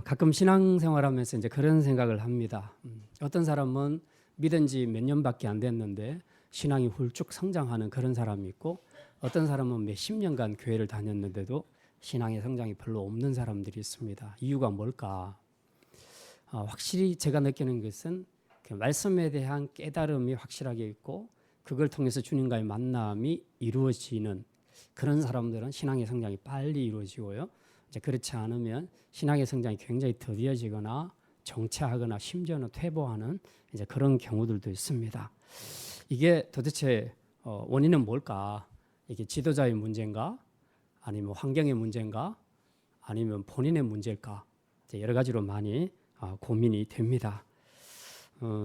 가끔 신앙생활하면서 이제 그런 생각을 합니다. 어떤 사람은 믿은 지 몇 년밖에 안 됐는데 신앙이 훌쭉 성장하는 그런 사람이 있고, 어떤 사람은 몇십 년간 교회를 다녔는데도 신앙의 성장이 별로 없는 사람들이 있습니다. 이유가 뭘까? 확실히 제가 느끼는 것은 그 말씀에 대한 깨달음이 확실하게 있고, 그걸 통해서 주님과의 만남이 이루어지는 그런 사람들은 신앙의 성장이 빨리 이루어지고요. 이제 그렇지 않으면 신앙의 성장이 굉장히 더뎌지거나 정체하거나 심지어는 퇴보하는 이제 그런 경우들도 있습니다. 이게 도대체 원인은 뭘까? 이게 지도자의 문제인가? 아니면 환경의 문제인가? 아니면 본인의 문제일까? 이제 여러 가지로 많이 고민이 됩니다.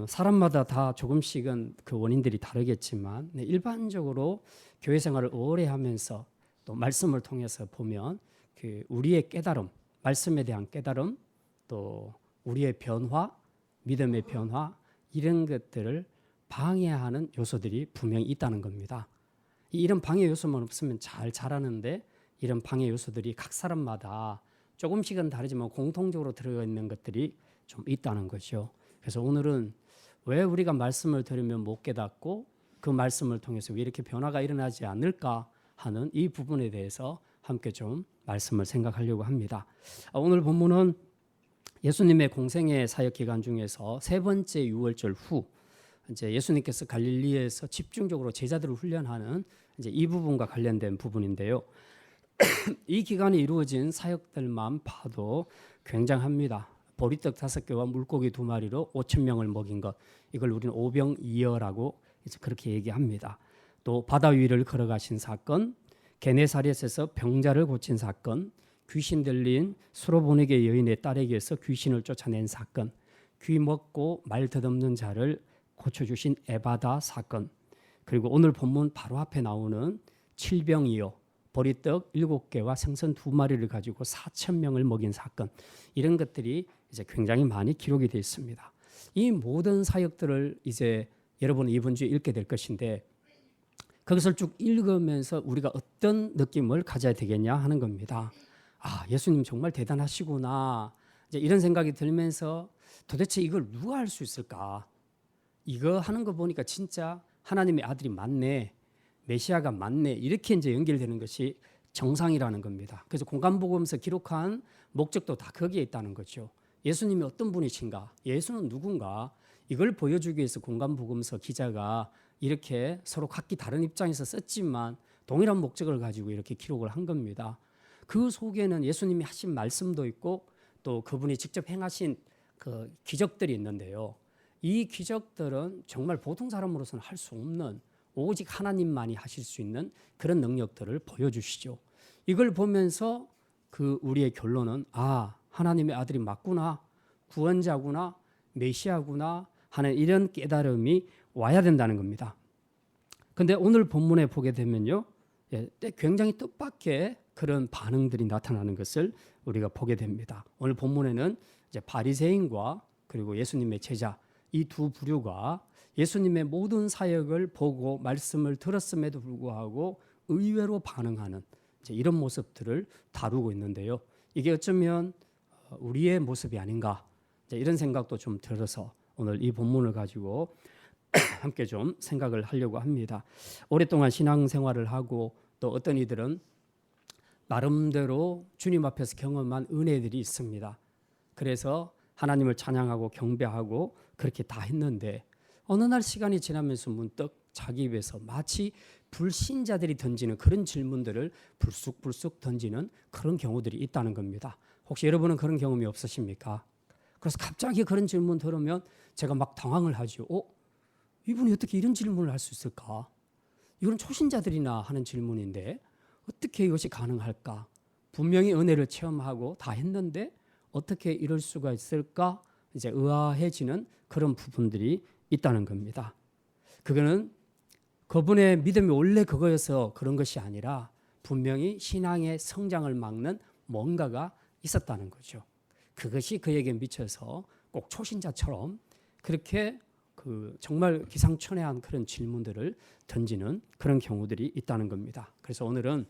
사람마다 다 조금씩은 그 원인들이 다르겠지만, 일반적으로 교회 생활을 오래 하면서 또 말씀을 통해서 보면 그 우리의 깨달음, 말씀에 대한 깨달음, 또 우리의 변화, 믿음의 변화, 이런 것들을 방해하는 요소들이 분명히 있다는 겁니다. 이런 방해 요소만 없으면 잘 자라는데, 이런 방해 요소들이 각 사람마다 조금씩은 다르지만 공통적으로 들어가 있는 것들이 좀 있다는 거죠. 그래서 오늘은 왜 우리가 말씀을 들으면 못 깨닫고 그 말씀을 통해서 왜 이렇게 변화가 일어나지 않을까 하는 이 부분에 대해서 함께 좀 말씀을 생각하려고 합니다. 오늘 본문은 예수님의 공생의 사역 기간 중에서 세 번째 유월절 후 이제 예수님께서 갈릴리에서 집중적으로 제자들을 훈련하는 이제 이 부분과 관련된 부분인데요. 이 기간에 이루어진 사역들만 봐도 굉장합니다. 보리떡 5개와 물고기 2마리로 5천 명을 먹인 것, 이걸 우리는 오병이어라고 그렇게 얘기합니다. 또 바다 위를 걸어가신 사건, 게네사렛에서 병자를 고친 사건, 귀신 들린 수로보니게 여인의 딸에게서 귀신을 쫓아낸 사건, 귀 먹고 말 더듬는 자를 고쳐주신 에바다 사건, 그리고 오늘 본문 바로 앞에 나오는 칠병이요, 보리떡 7개와 생선 2마리를 가지고 4천 명을 먹인 사건, 이런 것들이 이제 굉장히 많이 기록이 되어 있습니다. 이 모든 사역들을 이제 여러분은 이번 주에 읽게 될 것인데, 그것을 쭉 읽으면서 우리가 어떤 느낌을 가져야 되겠냐 하는 겁니다. 예수님 정말 대단하시구나, 이제 이런 생각이 들면서 도대체 이걸 누가 할 수 있을까? 이거 하는 거 보니까 진짜 하나님의 아들이 맞네, 메시아가 맞네, 이렇게 이제 연결되는 것이 정상이라는 겁니다. 그래서 공간복음서 기록한 목적도 다 거기에 있다는 거죠. 예수님이 어떤 분이신가, 예수는 누군가, 이걸 보여주기 위해서 공간복음서 기자가 이렇게 서로 각기 다른 입장에서 썼지만 동일한 목적을 가지고 이렇게 기록을 한 겁니다. 그 속에는 예수님이 하신 말씀도 있고 또 그분이 직접 행하신 그 기적들이 있는데요. 이 기적들은 정말 보통 사람으로서는 할 수 없는, 오직 하나님만이 하실 수 있는 그런 능력들을 보여주시죠. 이걸 보면서 그 우리의 결론은 하나님의 아들이 맞구나, 구원자구나, 메시아구나 하는 이런 깨달음이 와야 된다는 겁니다. 그런데 오늘 본문에 보게 되면요, 굉장히 뜻밖의 그런 반응들이 나타나는 것을 우리가 보게 됩니다. 오늘 본문에는 이제 바리새인과 그리고 예수님의 제자, 이 두 부류가 예수님의 모든 사역을 보고 말씀을 들었음에도 불구하고 의외로 반응하는 이런 모습들을 다루고 있는데요. 이게 어쩌면 우리의 모습이 아닌가, 이런 생각도 좀 들어서 오늘 이 본문을 가지고 함께 좀 생각을 하려고 합니다. 오랫동안 신앙생활을 하고 또 어떤 이들은 나름대로 주님 앞에서 경험한 은혜들이 있습니다. 그래서 하나님을 찬양하고 경배하고 그렇게 다 했는데, 어느 날 시간이 지나면서 문득 자기 입에서 마치 불신자들이 던지는 그런 질문들을 불쑥불쑥 던지는 그런 경우들이 있다는 겁니다. 혹시 여러분은 그런 경험이 없으십니까? 그래서 갑자기 그런 질문 들으면 제가 막 당황을 하죠. 이분이 어떻게 이런 질문을 할 수 있을까? 이건 초신자들이나 하는 질문인데 어떻게 이것이 가능할까? 분명히 은혜를 체험하고 다 했는데 어떻게 이럴 수가 있을까? 이제 의아해지는 그런 부분들이 있다는 겁니다. 그거는 그분의 믿음이 원래 그거여서 그런 것이 아니라 분명히 신앙의 성장을 막는 뭔가가 있었다는 거죠. 그것이 그에게 미쳐서 꼭 초신자처럼 그렇게 정말 기상천외한 그런 질문들을 던지는 그런 경우들이 있다는 겁니다. 그래서 오늘은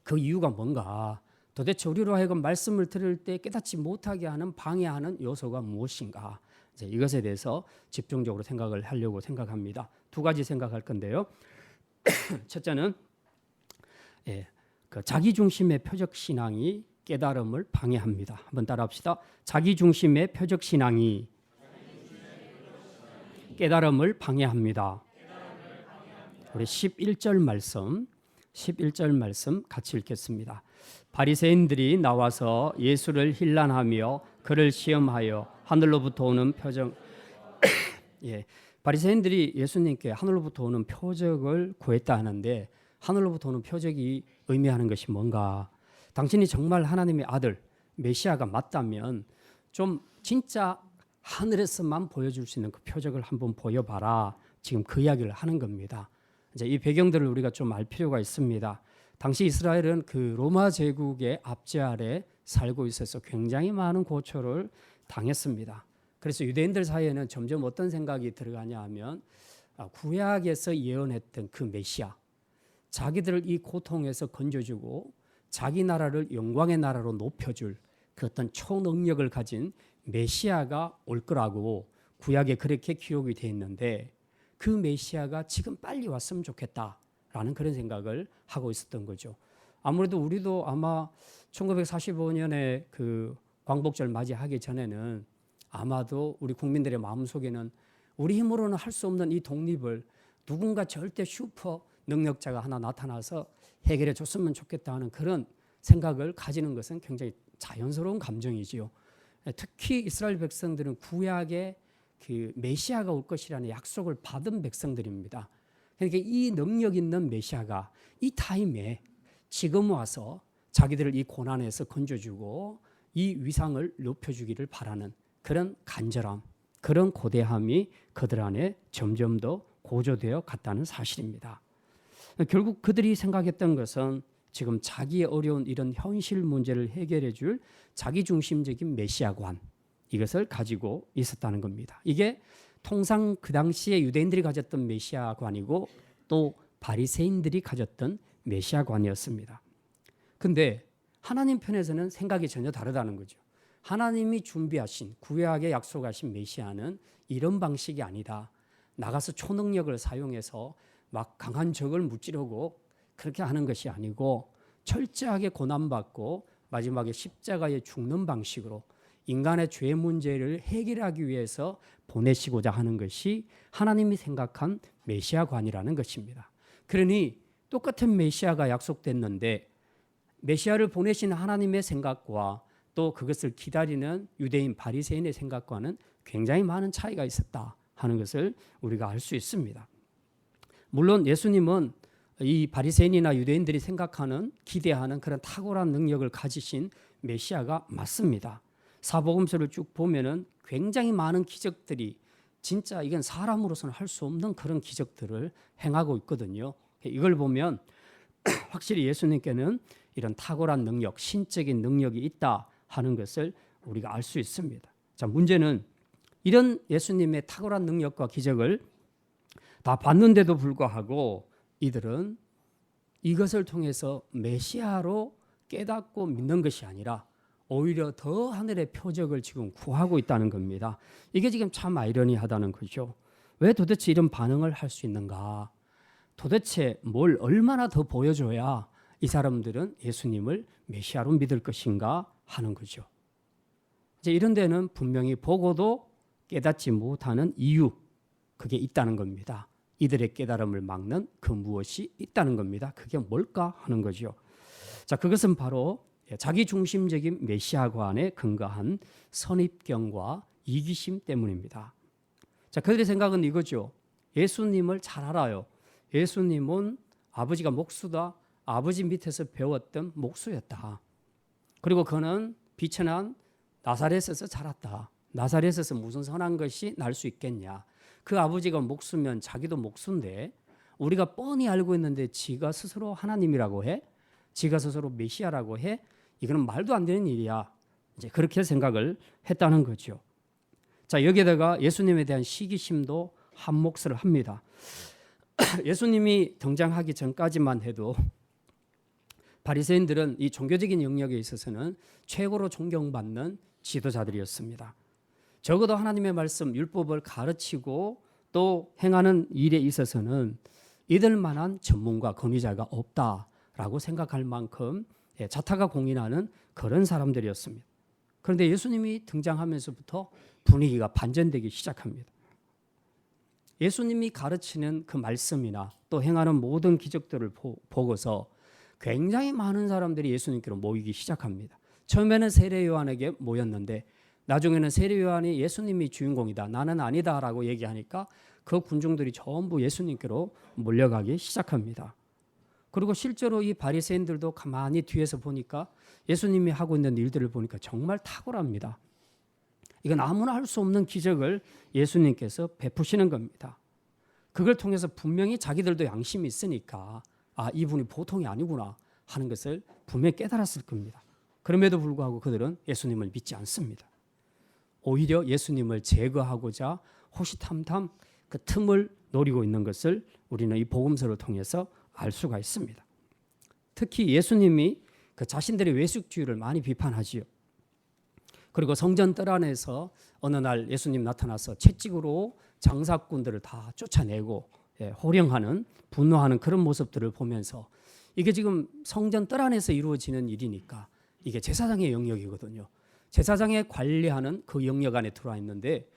그 이유가 뭔가, 도대체 우리로 하여금 말씀을 들을 때 깨닫지 못하게 하는 방해하는 요소가 무엇인가? 이제 이것에 대해서 집중적으로 생각을 하려고 생각합니다. 두 가지 생각할 건데요. 첫째는 그 자기 중심의 표적 신앙이 깨달음을 방해합니다. 한번 따라합시다. 자기 중심의 표적 신앙이 깨달음을 방해합니다. 우리 11절 말씀 같이 읽겠습니다. 바리새인들이 나와서 예수를 힐난하며 그를 시험하여 하늘로부터 오는 표적 바리새인들이 예수님께 하늘로부터 오는 표적을 구했다 하는데 하늘로부터 오는 표적이 의미하는 것이 뭔가? 당신이 정말 하나님의 아들 메시아가 맞다면 좀 진짜 하늘에서만 보여줄 수 있는 그 표적을 한번 보여봐라. 지금 그 이야기를 하는 겁니다. 이제 이 배경들을 우리가 좀 알 필요가 있습니다. 당시 이스라엘은 그 로마 제국의 압제 아래 살고 있어서 굉장히 많은 고초를 당했습니다. 그래서 유대인들 사이에는 점점 어떤 생각이 들어가냐 하면 구약에서 예언했던 그 메시아, 자기들을 이 고통에서 건져주고 자기 나라를 영광의 나라로 높여줄 그 어떤 초능력을 가진 메시아가 올 거라고 구약에 그렇게 기록이 되어 있는데 그 메시아가 지금 빨리 왔으면 좋겠다라는 그런 생각을 하고 있었던 거죠. 아무래도 우리도 아마 1945년에 그 광복절 맞이하기 전에는 아마도 우리 국민들의 마음속에는 우리 힘으로는 할 수 없는 이 독립을 누군가 절대 슈퍼 능력자가 하나 나타나서 해결해 줬으면 좋겠다 하는 그런 생각을 가지는 것은 굉장히 자연스러운 감정이지요. 특히 이스라엘 백성들은 구약에 그 메시아가 올 것이라는 약속을 받은 백성들입니다. 그러니까 이 능력 있는 메시아가 이 타임에 지금 와서 자기들을 이 고난에서 건져주고 이 위상을 높여주기를 바라는 그런 간절함, 그런 고대함이 그들 안에 점점 더 고조되어 갔다는 사실입니다. 결국 그들이 생각했던 것은 지금 자기의 어려운 이런 현실 문제를 해결해 줄 자기중심적인 메시아관, 이것을 가지고 있었다는 겁니다. 이게 통상 그 당시에 유대인들이 가졌던 메시아관이고 또 바리새인들이 가졌던 메시아관이었습니다. 근데 하나님 편에서는 생각이 전혀 다르다는 거죠. 하나님이 준비하신 구약에 약속하신 메시아는 이런 방식이 아니다. 나가서 초능력을 사용해서 막 강한 적을 무찌르고 그렇게 하는 것이 아니고 철저하게 고난받고 마지막에 십자가에 죽는 방식으로 인간의 죄 문제를 해결하기 위해서 보내시고자 하는 것이 하나님이 생각한 메시아관이라는 것입니다. 그러니 똑같은 메시아가 약속됐는데 메시아를 보내신 하나님의 생각과 또 그것을 기다리는 유대인 바리새인의 생각과는 굉장히 많은 차이가 있었다 하는 것을 우리가 알 수 있습니다. 물론 예수님은 이 바리새인이나 유대인들이 생각하는 기대하는 그런 탁월한 능력을 가지신 메시아가 맞습니다. 사복음서를 쭉 보면은 굉장히 많은 기적들이 진짜 이건 사람으로서는 할 수 없는 그런 기적들을 행하고 있거든요. 이걸 보면 확실히 예수님께는 이런 탁월한 능력, 신적인 능력이 있다 하는 것을 우리가 알 수 있습니다. 자, 문제는 이런 예수님의 탁월한 능력과 기적을 다 봤는데도 불구하고 이들은 이것을 통해서 메시아로 깨닫고 믿는 것이 아니라 오히려 더 하늘의 표적을 지금 구하고 있다는 겁니다. 이게 지금 참 아이러니하다는 거죠. 왜 도대체 이런 반응을 할 수 있는가? 도대체 뭘 얼마나 더 보여줘야 이 사람들은 예수님을 메시아로 믿을 것인가 하는 거죠. 이제 이런 데는 분명히 보고도 깨닫지 못하는 이유, 그게 있다는 겁니다. 이들의 깨달음을 막는 그 무엇이 있다는 겁니다. 그게 뭘까 하는 거죠. 자, 그것은 바로 자기 중심적인 메시아관에 근거한 선입견과 이기심 때문입니다. 자, 그들의 생각은 이거죠. 예수님을 잘 알아요. 예수님은 아버지가 목수다. 아버지 밑에서 배웠던 목수였다. 그리고 그는 비천한 나사렛에서 자랐다. 나사렛에서 무슨 선한 것이 날 수 있겠냐. 그 아버지가 목수면 자기도 목수인데 우리가 뻔히 알고 있는데 지가 스스로 하나님이라고 해? 지가 스스로 메시아라고 해? 이거는 말도 안 되는 일이야. 이제 그렇게 생각을 했다는 거죠. 자, 여기에다가 예수님에 대한 시기심도 한 몫을 합니다. 예수님이 등장하기 전까지만 해도 바리새인들은 이 종교적인 영역에 있어서는 최고로 존경받는 지도자들이었습니다. 적어도 하나님의 말씀, 율법을 가르치고 또 행하는 일에 있어서는 이들만한 전문가, 권위자가 없다라고 생각할 만큼 자타가 공인하는 그런 사람들이었습니다. 그런데 예수님이 등장하면서부터 분위기가 반전되기 시작합니다. 예수님이 가르치는 그 말씀이나 또 행하는 모든 기적들을 보고서 굉장히 많은 사람들이 예수님께로 모이기 시작합니다. 처음에는 세례 요한에게 모였는데 나중에는 세례 요한이 예수님이 주인공이다, 나는 아니다라고 얘기하니까 그 군중들이 전부 예수님께로 몰려가기 시작합니다. 그리고 실제로 이 바리새인들도 가만히 뒤에서 보니까 예수님이 하고 있는 일들을 보니까 정말 탁월합니다. 이건 아무나 할 수 없는 기적을 예수님께서 베푸시는 겁니다. 그걸 통해서 분명히 자기들도 양심이 있으니까 이분이 보통이 아니구나 하는 것을 분명히 깨달았을 겁니다. 그럼에도 불구하고 그들은 예수님을 믿지 않습니다. 오히려 예수님을 제거하고자 호시탐탐 그 틈을 노리고 있는 것을 우리는 이 복음서를 통해서 알 수가 있습니다. 특히 예수님이 그 자신들의 외식주의를 많이 비판하지요. 그리고 성전 뜰 안에서 어느 날 예수님 나타나서 채찍으로 장사꾼들을 다 쫓아내고 호령하는, 분노하는 그런 모습들을 보면서 이게 지금 성전 뜰 안에서 이루어지는 일이니까 이게 제사장의 영역이거든요. 제사장에 관리하는 그 영역 안에 들어와 있는데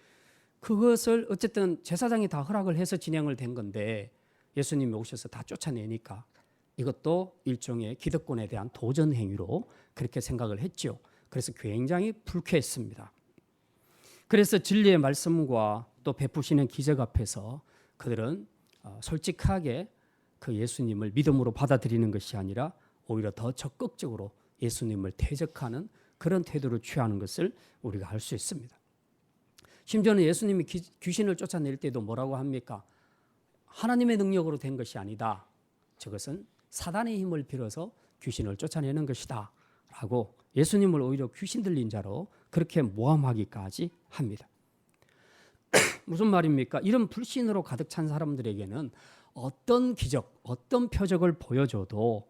그것을 어쨌든 제사장이 다 허락을 해서 진행을 된 건데 예수님이 오셔서 다 쫓아내니까 이것도 일종의 기득권에 대한 도전 행위로 그렇게 생각을 했죠. 그래서 굉장히 불쾌했습니다. 그래서 진리의 말씀과 또 베푸시는 기적 앞에서 그들은 솔직하게 그 예수님을 믿음으로 받아들이는 것이 아니라 오히려 더 적극적으로 예수님을 대적하는 그런 태도를 취하는 것을 우리가 알 수 있습니다. 심지어는 예수님이 귀신을 쫓아낼 때도 뭐라고 합니까? 하나님의 능력으로 된 것이 아니다. 저것은 사단의 힘을 빌어서 귀신을 쫓아내는 것이다. 라고 예수님을 오히려 귀신 들린 자로 그렇게 모함하기까지 합니다. 무슨 말입니까? 이런 불신으로 가득 찬 사람들에게는 어떤 기적, 어떤 표적을 보여줘도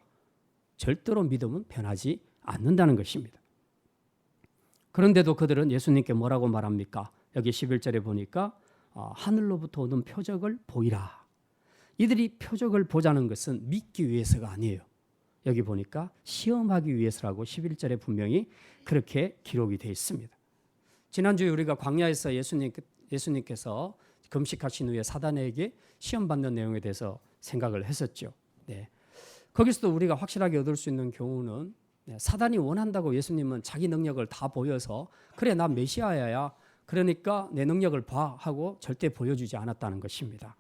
절대로 믿음은 변하지 않는다는 것입니다. 그런데도 그들은 예수님께 뭐라고 말합니까? 여기 11절에 보니까 하늘로부터 오는 표적을 보이라. 이들이 표적을 보자는 것은 믿기 위해서가 아니에요. 여기 보니까 시험하기 위해서라고 11절에 분명히 그렇게 기록이 되어 있습니다. 지난주에 우리가 광야에서 예수님께서 금식하신 후에 사단에게 시험받는 내용에 대해서 생각을 했었죠. 네. 거기서도 우리가 확실하게 얻을 수 있는 교훈은 사단이 원한다고 예수님은 자기 능력을 다 보여서 그래 나 메시아야 그러니까 내 능력을 봐 하고 절대 보여주지 않았다는 것입니다.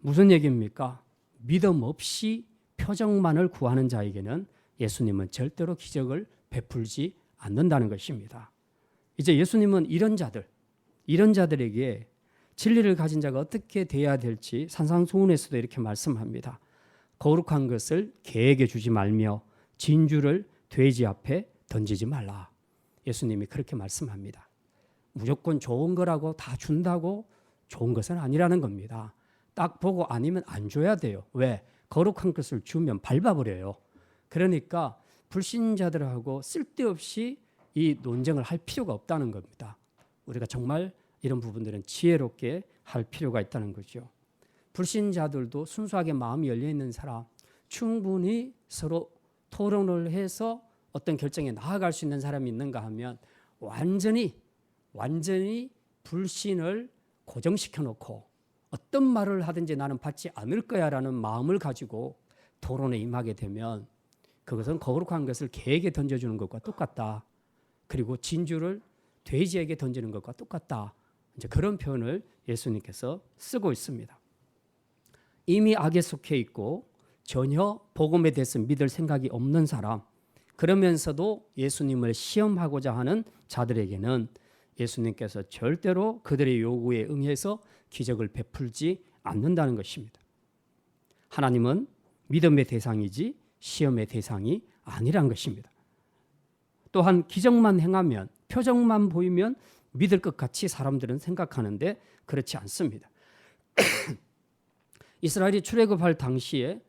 무슨 얘기입니까? 믿음 없이 표적만을 구하는 자에게는 예수님은 절대로 기적을 베풀지 않는다는 것입니다. 이제 예수님은 이런 자들에게 진리를 가진 자가 어떻게 돼야 될지 산상수훈에서도 이렇게 말씀합니다. 거룩한 것을 개에게 주지 말며 진주를 돼지 앞에 던지지 말라. 예수님이 그렇게 말씀합니다. 무조건 좋은 거라고 다 준다고 좋은 것은 아니라는 겁니다. 딱 보고 아니면 안 줘야 돼요. 왜? 거룩한 것을 주면 밟아버려요. 그러니까 불신자들하고 쓸데없이 이 논쟁을 할 필요가 없다는 겁니다. 우리가 정말 이런 부분들은 지혜롭게 할 필요가 있다는 거죠. 불신자들도 순수하게 마음이 열려있는 사람, 충분히 서로 토론을 해서 어떤 결정에 나아갈 수 있는 사람이 있는가 하면 완전히 불신을 고정시켜 놓고 어떤 말을 하든지 나는 받지 않을 거야라는 마음을 가지고 토론에 임하게 되면 그것은 거룩한 것을 개에게 던져주는 것과 똑같다. 그리고 진주를 돼지에게 던지는 것과 똑같다. 이제 그런 표현을 예수님께서 쓰고 있습니다. 이미 악에 속해 있고 전혀 복음에 대해서 믿을 생각이 없는 사람, 그러면서도 예수님을 시험하고자 하는 자들에게는 예수님께서 절대로 그들의 요구에 응해서 기적을 베풀지 않는다는 것입니다. 하나님은 믿음의 대상이지 시험의 대상이 아니란 것입니다. 또한 기적만 행하면, 표적만 보이면 믿을 것 같이 사람들은 생각하는데 그렇지 않습니다. 이스라엘이 출애굽할 당시에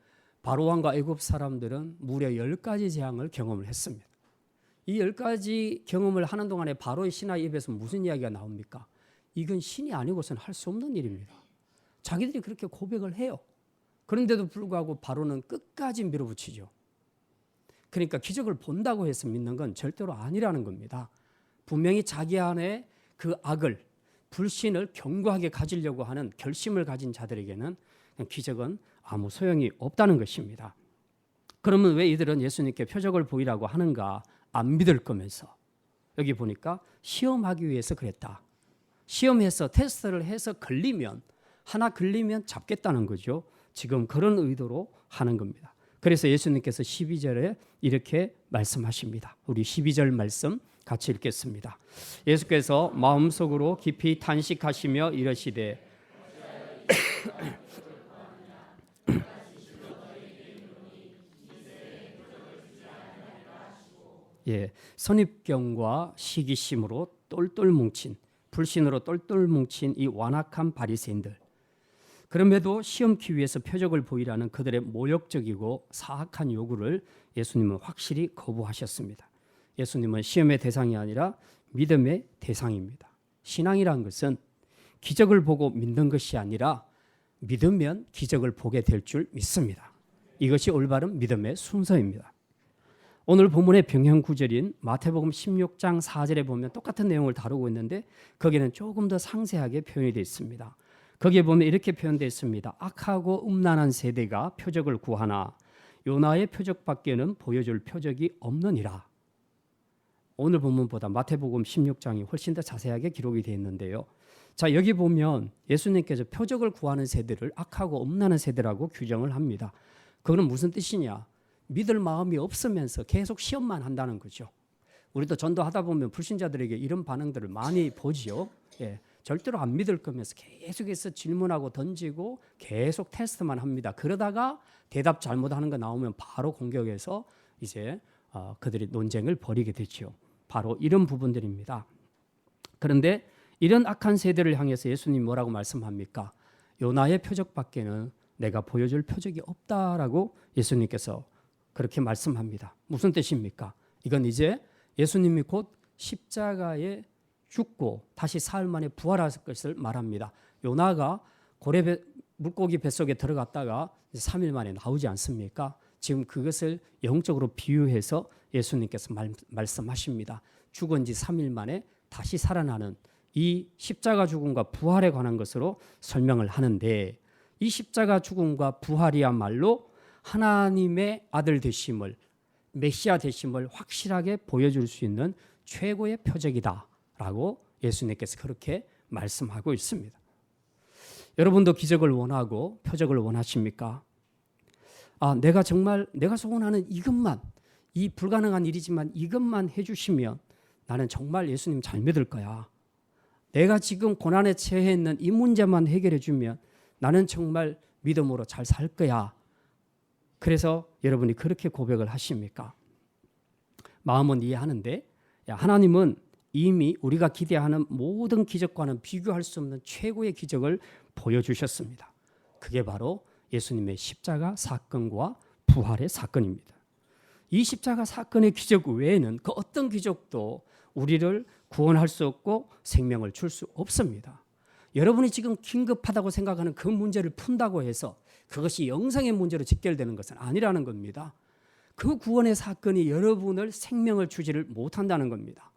바로왕과 애굽 사람들은 무려 10가지 재앙을 경험을 했습니다. 이 10가지 경험을 하는 동안에 바로의 신하의 입에서 무슨 이야기가 나옵니까? 이건 신이 아니고서는 할 수 없는 일입니다. 자기들이 그렇게 고백을 해요. 그런데도 불구하고 바로는 끝까지 밀어붙이죠. 그러니까 기적을 본다고 해서 믿는 건 절대로 아니라는 겁니다. 분명히 자기 안에 그 악을, 불신을 견고하게 가지려고 하는 결심을 가진 자들에게는 기적은 아무 소용이 없다는 것입니다. 그러면 왜 이들은 예수님께 표적을 보이라고 하는가? 안 믿을 거면서. 여기 보니까 시험하기 위해서 그랬다. 시험해서 테스트를 해서 하나 걸리면 잡겠다는 거죠. 지금 그런 의도로 하는 겁니다. 그래서 예수님께서 12절에 이렇게 말씀하십니다. 우리 12절 말씀 같이 읽겠습니다. 예수께서 마음속으로 깊이 탄식하시며 이르시되 선입견과 시기심으로 똘똘 뭉친, 불신으로 똘똘 뭉친 이 완악한 바리새인들, 그럼에도 시험기 위해서 표적을 보이라는 그들의 모욕적이고 사악한 요구를 예수님은 확실히 거부하셨습니다. 예수님은 시험의 대상이 아니라 믿음의 대상입니다. 신앙이란 것은 기적을 보고 믿는 것이 아니라 믿으면 기적을 보게 될 줄 믿습니다. 이것이 올바른 믿음의 순서입니다. 오늘 본문의 병행 구절인 마태복음 16장 4절에 보면 똑같은 내용을 다루고 있는데 거기는 조금 더 상세하게 표현이 되어 있습니다. 거기에 보면 이렇게 표현되어 있습니다. 악하고 음란한 세대가 표적을 구하나 요나의 표적밖에는 보여줄 표적이 없느니라. 오늘 본문보다 마태복음 16장이 훨씬 더 자세하게 기록이 되어 있는데요. 자, 여기 보면 예수님께서 표적을 구하는 세대를 악하고 음란한 세대라고 규정을 합니다. 그거는 무슨 뜻이냐? 믿을 마음이 없으면서 계속 시험만 한다는 거죠. 우리도 전도하다 보면 불신자들에게 이런 반응들을 많이 보지요. 절대로 안 믿을 거면서 계속해서 질문하고 던지고 계속 테스트만 합니다. 그러다가 대답 잘못하는 거 나오면 바로 공격해서 이제 그들이 논쟁을 벌이게 되죠. 바로 이런 부분들입니다. 그런데 이런 악한 세대를 향해서 예수님 뭐라고 말씀합니까? 요나의 표적밖에는 내가 보여줄 표적이 없다라고 예수님께서 그렇게 말씀합니다. 무슨 뜻입니까? 이건 이제 예수님이 곧 십자가에 죽고 다시 사흘 만에 부활할 것을 말합니다. 요나가 물고기 뱃속에 들어갔다가 3일 만에 나오지 않습니까? 지금 그것을 영적으로 비유해서 예수님께서 말씀하십니다. 죽은 지 3일 만에 다시 살아나는 이 십자가 죽음과 부활에 관한 것으로 설명을 하는데, 이 십자가 죽음과 부활이야말로 하나님의 아들 되심을, 메시아 되심을 확실하게 보여줄 수 있는 최고의 표적이다라고 예수님께서 그렇게 말씀하고 있습니다. 여러분도 기적을 원하고 표적을 원하십니까? 내가 정말 내가 소원하는 이것만, 이 불가능한 일이지만 이것만 해주시면 나는 정말 예수님 잘 믿을 거야. 내가 지금 고난에 처해 있는 이 문제만 해결해 주면 나는 정말 믿음으로 잘 살 거야. 그래서 여러분이 그렇게 고백을 하십니까? 마음은 이해하는데 하나님은 이미 우리가 기대하는 모든 기적과는 비교할 수 없는 최고의 기적을 보여주셨습니다. 그게 바로 예수님의 십자가 사건과 부활의 사건입니다. 이 십자가 사건의 기적 외에는 그 어떤 기적도 우리를 구원할 수 없고 생명을 줄 수 없습니다. 여러분이 지금 긴급하다고 생각하는 그 문제를 푼다고 해서 그것이 영생의 문제로 직결되는 것은 아니라는 겁니다. 그 구원의 사건이 여러분을 생명을 주지를 못한다는 겁니다.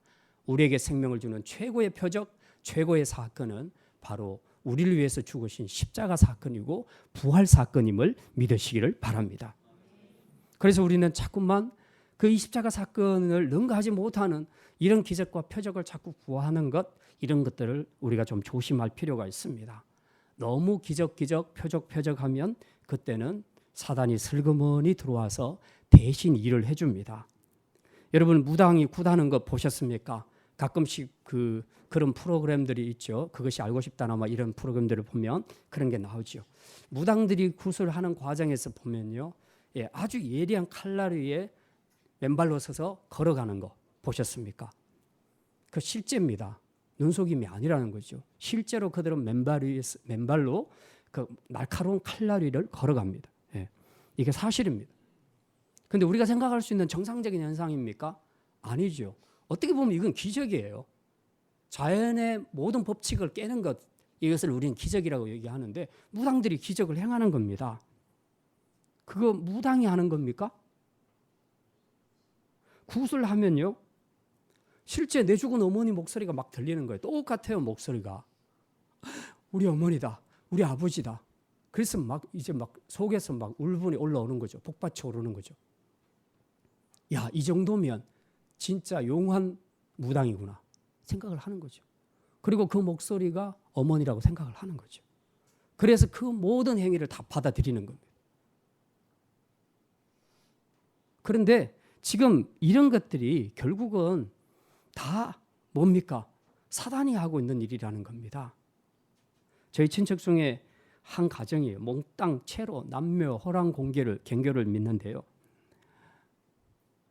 우리에게 생명을 주는 최고의 표적, 최고의 사건은 바로 우리를 위해서 죽으신 십자가 사건이고 부활 사건임을 믿으시기를 바랍니다. 그래서 우리는 자꾸만 그 이 십자가 사건을 능가하지 못하는 이런 기적과 표적을 자꾸 구하는 것, 이런 것들을 우리가 좀 조심할 필요가 있습니다. 너무 기적, 표적 하면 그때는 사단이 슬그머니 들어와서 대신 일을 해줍니다. 여러분 무당이 굿하는 거 보셨습니까? 가끔씩 그런 프로그램들이 있죠. 그것이 알고 싶다나 뭐 이런 프로그램들을 보면 그런 게 나오죠. 무당들이 굿을 하는 과정에서 보면요, 아주 예리한 칼날 위에 맨발로 서서 걸어가는 거 보셨습니까? 그 실제입니다. 눈속임이 아니라는 거죠. 실제로 그들은 맨발로 그 날카로운 칼날 위를 걸어갑니다. 이게 사실입니다. 근데 우리가 생각할 수 있는 정상적인 현상입니까? 아니죠. 어떻게 보면 이건 기적이에요. 자연의 모든 법칙을 깨는 것, 이것을 우리는 기적이라고 얘기하는데 무당들이 기적을 행하는 겁니다. 그거 무당이 하는 겁니까? 굿을 하면요, 실제 내 죽은 어머니 목소리가 막 들리는 거예요. 똑같아요, 목소리가. 우리 어머니다, 우리 아버지다. 그래서 막 이제 막 속에서 막 울분이 올라오는 거죠. 복받쳐 오르는 거죠. 야, 이 정도면 진짜 용한 무당이구나 생각을 하는 거죠. 그리고 그 목소리가 어머니라고 생각을 하는 거죠. 그래서 그 모든 행위를 다 받아들이는 겁니다. 그런데 지금 이런 것들이 결국은 다 뭡니까? 사단이 하고 있는 일이라는 겁니다. 저희 친척 중에 한 가정이 몽땅 채로 남묘 호랑 경교를 믿는데요.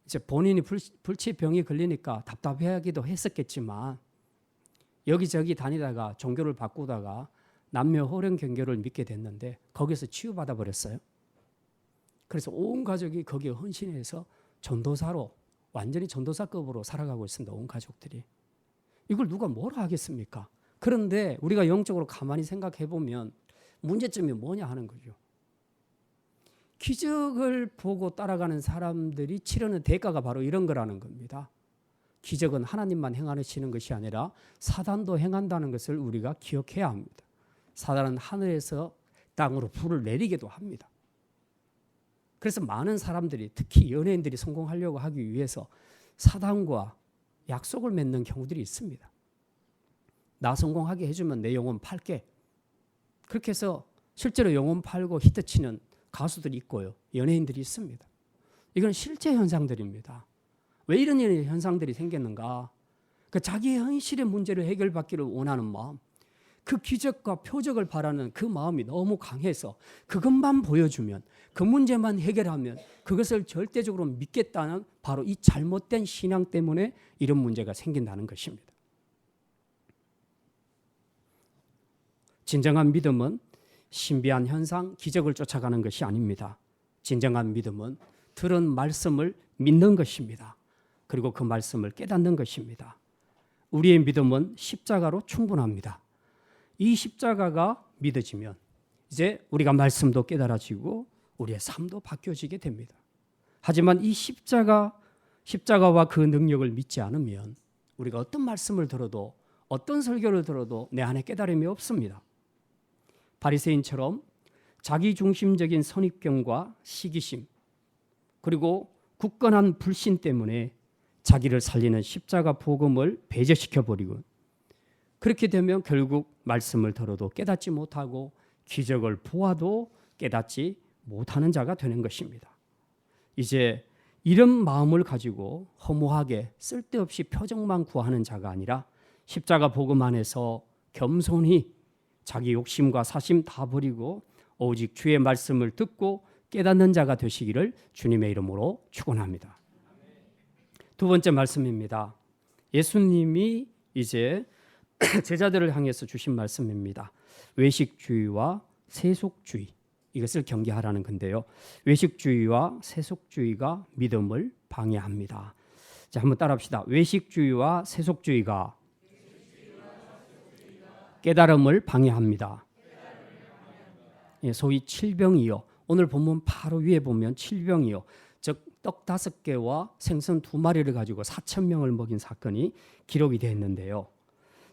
이제 본인이 불치병이 걸리니까 답답해하기도 했었겠지만 여기저기 다니다가 종교를 바꾸다가 남묘 호령 경교를 믿게 됐는데 거기서 치유받아 버렸어요. 그래서 온 가족이 거기에 헌신해서 전도사로 완전히 전도사급으로 살아가고 있습니다. 온 가족들이. 이걸 누가 뭐라 하겠습니까? 그런데 우리가 영적으로 가만히 생각해 보면 문제점이 뭐냐 하는 거죠. 기적을 보고 따라가는 사람들이 치르는 대가가 바로 이런 거라는 겁니다. 기적은 하나님만 행하시는 것이 아니라 사단도 행한다는 것을 우리가 기억해야 합니다. 사단은 하늘에서 땅으로 불을 내리기도 합니다. 그래서 많은 사람들이 특히 연예인들이 성공하려고 하기 위해서 사단과 약속을 맺는 경우들이 있습니다. 나 성공하게 해주면 내 영혼 팔게. 그렇게 해서 실제로 영혼 팔고 히트치는 가수들이 있고요. 연예인들이 있습니다. 이건 실제 현상들입니다. 왜 이런 현상들이 생겼는가? 그 자기의 현실의 문제를 해결받기를 원하는 마음, 그 기적과 표적을 바라는 그 마음이 너무 강해서 그것만 보여주면, 그 문제만 해결하면 그것을 절대적으로 믿겠다는 바로 이 잘못된 신앙 때문에 이런 문제가 생긴다는 것입니다. 진정한 믿음은 신비한 현상, 기적을 쫓아가는 것이 아닙니다. 진정한 믿음은 들은 말씀을 믿는 것입니다. 그리고 그 말씀을 깨닫는 것입니다. 우리의 믿음은 십자가로 충분합니다. 이 십자가가 믿어지면 이제 우리가 말씀도 깨달아지고 우리의 삶도 바뀌어지게 됩니다. 하지만 이 십자가와 그 능력을 믿지 않으면 우리가 어떤 말씀을 들어도 어떤 설교를 들어도 내 안에 깨달음이 없습니다. 바리새인처럼 자기중심적인 선입견과 시기심 그리고 굳건한 불신 때문에 자기를 살리는 십자가 복음을 배제시켜버리고 그렇게 되면 결국 말씀을 들어도 깨닫지 못하고 기적을 보아도 깨닫지 못하는 자가 되는 것입니다. 이제 이런 마음을 가지고 허무하게 쓸데없이 표적만 구하는 자가 아니라 십자가 복음 안에서 겸손히 자기 욕심과 사심 다 버리고 오직 주의 말씀을 듣고 깨닫는 자가 되시기를 주님의 이름으로 축원합니다. 두 번째 말씀입니다. 예수님이 이제 제자들을 향해서 주신 말씀입니다. 외식주의와 세속주의, 이것을 경계하라는 건데요. 외식주의와 세속주의가 믿음을 방해합니다. 자, 한번 따라합시다. 외식주의와 세속주의가 깨달음을 방해합니다. 소위 칠병이요. 오늘 본문 바로 위에 보면 칠병이요. 즉 떡 5개와 생선 2마리를 가지고 4,000명을 먹인 사건이 기록이 되어 있는데요.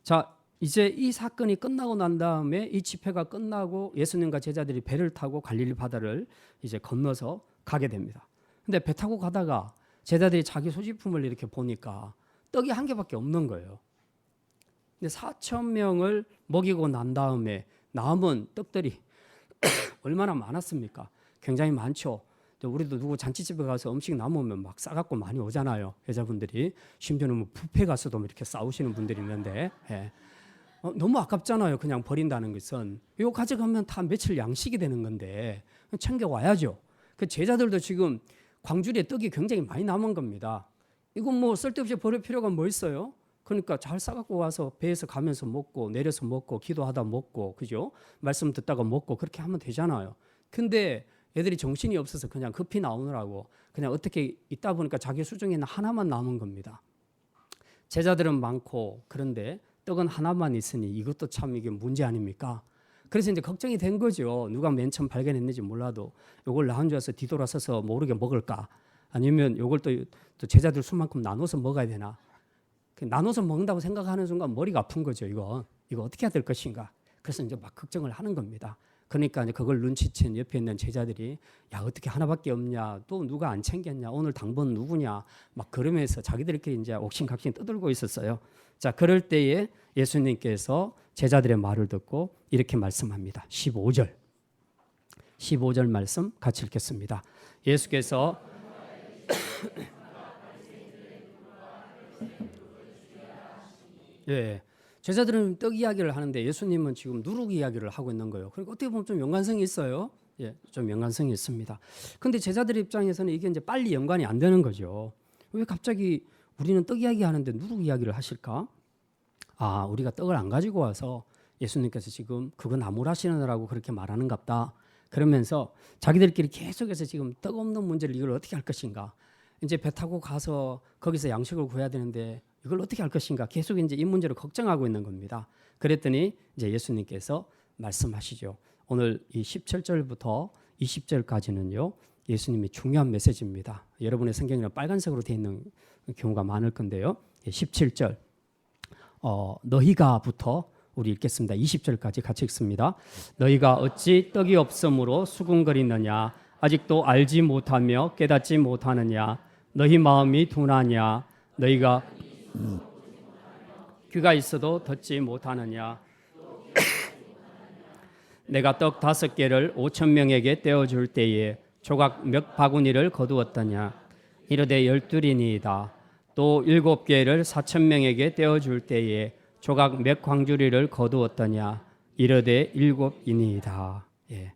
자, 이제 이 사건이 끝나고 난 다음에 이 집회가 끝나고 예수님과 제자들이 배를 타고 갈릴리 바다를 이제 건너서 가게 됩니다. 근데 배 타고 가다가 제자들이 자기 소지품을 이렇게 보니까 떡이 1개밖에 없는 거예요. 근데 4,000명을 먹이고 난 다음에 남은 떡들이 얼마나 많았습니까? 굉장히 많죠. 우리도 누구 잔치집에 가서 음식 남으면 막 싸갖고 많이 오잖아요. 여자분들이. 심지어는 뭐 뷔페 가서도 이렇게 싸우시는 분들이 있는데 너무 아깝잖아요. 그냥 버린다는 것은. 이거 가져가면 다 며칠 양식이 되는 건데 챙겨와야죠. 그 제자들도 지금 광주리에 떡이 굉장히 많이 남은 겁니다. 이건 뭐 쓸데없이 버릴 필요가 뭐 있어요? 그러니까 잘 싸갖고 와서 배에서 가면서 먹고 내려서 먹고 기도하다 먹고 그죠? 말씀 듣다가 먹고 그렇게 하면 되잖아요. 근데 애들이 정신이 없어서 그냥 급히 나오느라고 그냥 어떻게 있다 보니까 자기 수중에는 하나만 남은 겁니다. 제자들은 많고 그런데 떡은 하나만 있으니 이것도 참 이게 문제 아닙니까? 그래서 이제 걱정이 된 거죠. 누가 맨 처음 발견했는지 몰라도 이걸 나 혼자 서 뒤돌아서서 모르게 먹을까? 아니면 이걸 또 제자들 수만큼 나눠서 먹어야 되나? 나눠서 먹는다고 생각하는 순간 머리가 아픈 거죠. 이거 어떻게 해야 될 것인가? 그래서 이제 막 걱정을 하는 겁니다. 그러니까 이제 그걸 눈치챈 옆에 있는 제자들이 야 어떻게 하나밖에 없냐? 또 누가 안 챙겼냐? 오늘 당번 누구냐? 막 그러면서 자기들끼리 이제 옥신각신 떠들고 있었어요. 자 그럴 때에 예수님께서 제자들의 말을 듣고 이렇게 말씀합니다. 15절 말씀 같이 읽겠습니다. 예수께서 예, 제자들은 떡 이야기를 하는데 예수님은 지금 누룩 이야기를 하고 있는 거예요. 그러니까 어떻게 보면 좀 연관성이 있어요. 예, 좀 연관성이 있습니다. 근데 제자들 입장에서는 이게 이제 빨리 연관이 안 되는 거죠. 왜 갑자기 우리는 떡 이야기 하는데 누룩 이야기를 하실까? 아, 우리가 떡을 안 가지고 와서 예수님께서 지금 그거 나무라시느라고 그렇게 말하는갑다. 그러면서 자기들끼리 계속해서 지금 떡 없는 문제를 이걸 어떻게 할 것인가? 이제 배 타고 가서 거기서 양식을 구해야 되는데 이걸 어떻게 할 것인가? 계속 이제 이 문제를 걱정하고 있는 겁니다. 그랬더니 이제 예수님께서 말씀하시죠. 오늘 이 17절부터 20절까지는요. 예수님이 중요한 메시지입니다. 여러분의 성경에는 빨간색으로 되어 있는 경우가 많을 건데요. 17절 너희가부터 우리 읽겠습니다. 20절까지 같이 읽습니다. 너희가 어찌 떡이 없으므로 수군거리느냐? 아직도 알지 못하며 깨닫지 못하느냐? 너희 마음이 둔하냐? 너희가 귀가 있어도 듣지 못하느냐? 내가 떡 5개를 5,000명에게 떼어줄 때에 조각 몇 바구니를 거두었더냐? 이르되 12이니이다. 또 7개를 4,000명에게 떼어줄 때에 조각 몇 광주리를 거두었더냐? 이르되 7이니이다. 예.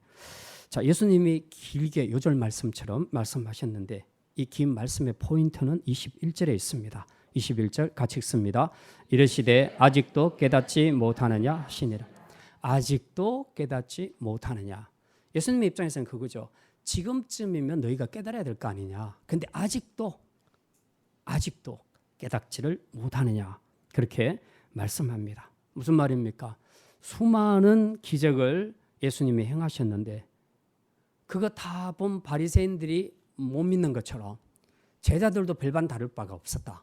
자, 예수님이 길게 요절 말씀처럼 말씀하셨는데 이 긴 말씀의 포인트는 21절에 있습니다. 21절 같이 읽습니다. 이르시되 아직도 깨닫지 못하느냐 하시니라. 아직도 깨닫지 못하느냐. 예수님의 입장에서는 그거죠. 지금쯤이면 너희가 깨달아야 될 거 아니냐. 근데 아직도 깨닫지를 못하느냐. 그렇게 말씀합니다. 무슨 말입니까? 수많은 기적을 예수님이 행하셨는데 그거 다 본 바리새인들이 못 믿는 것처럼 제자들도 별반 다를 바가 없었다.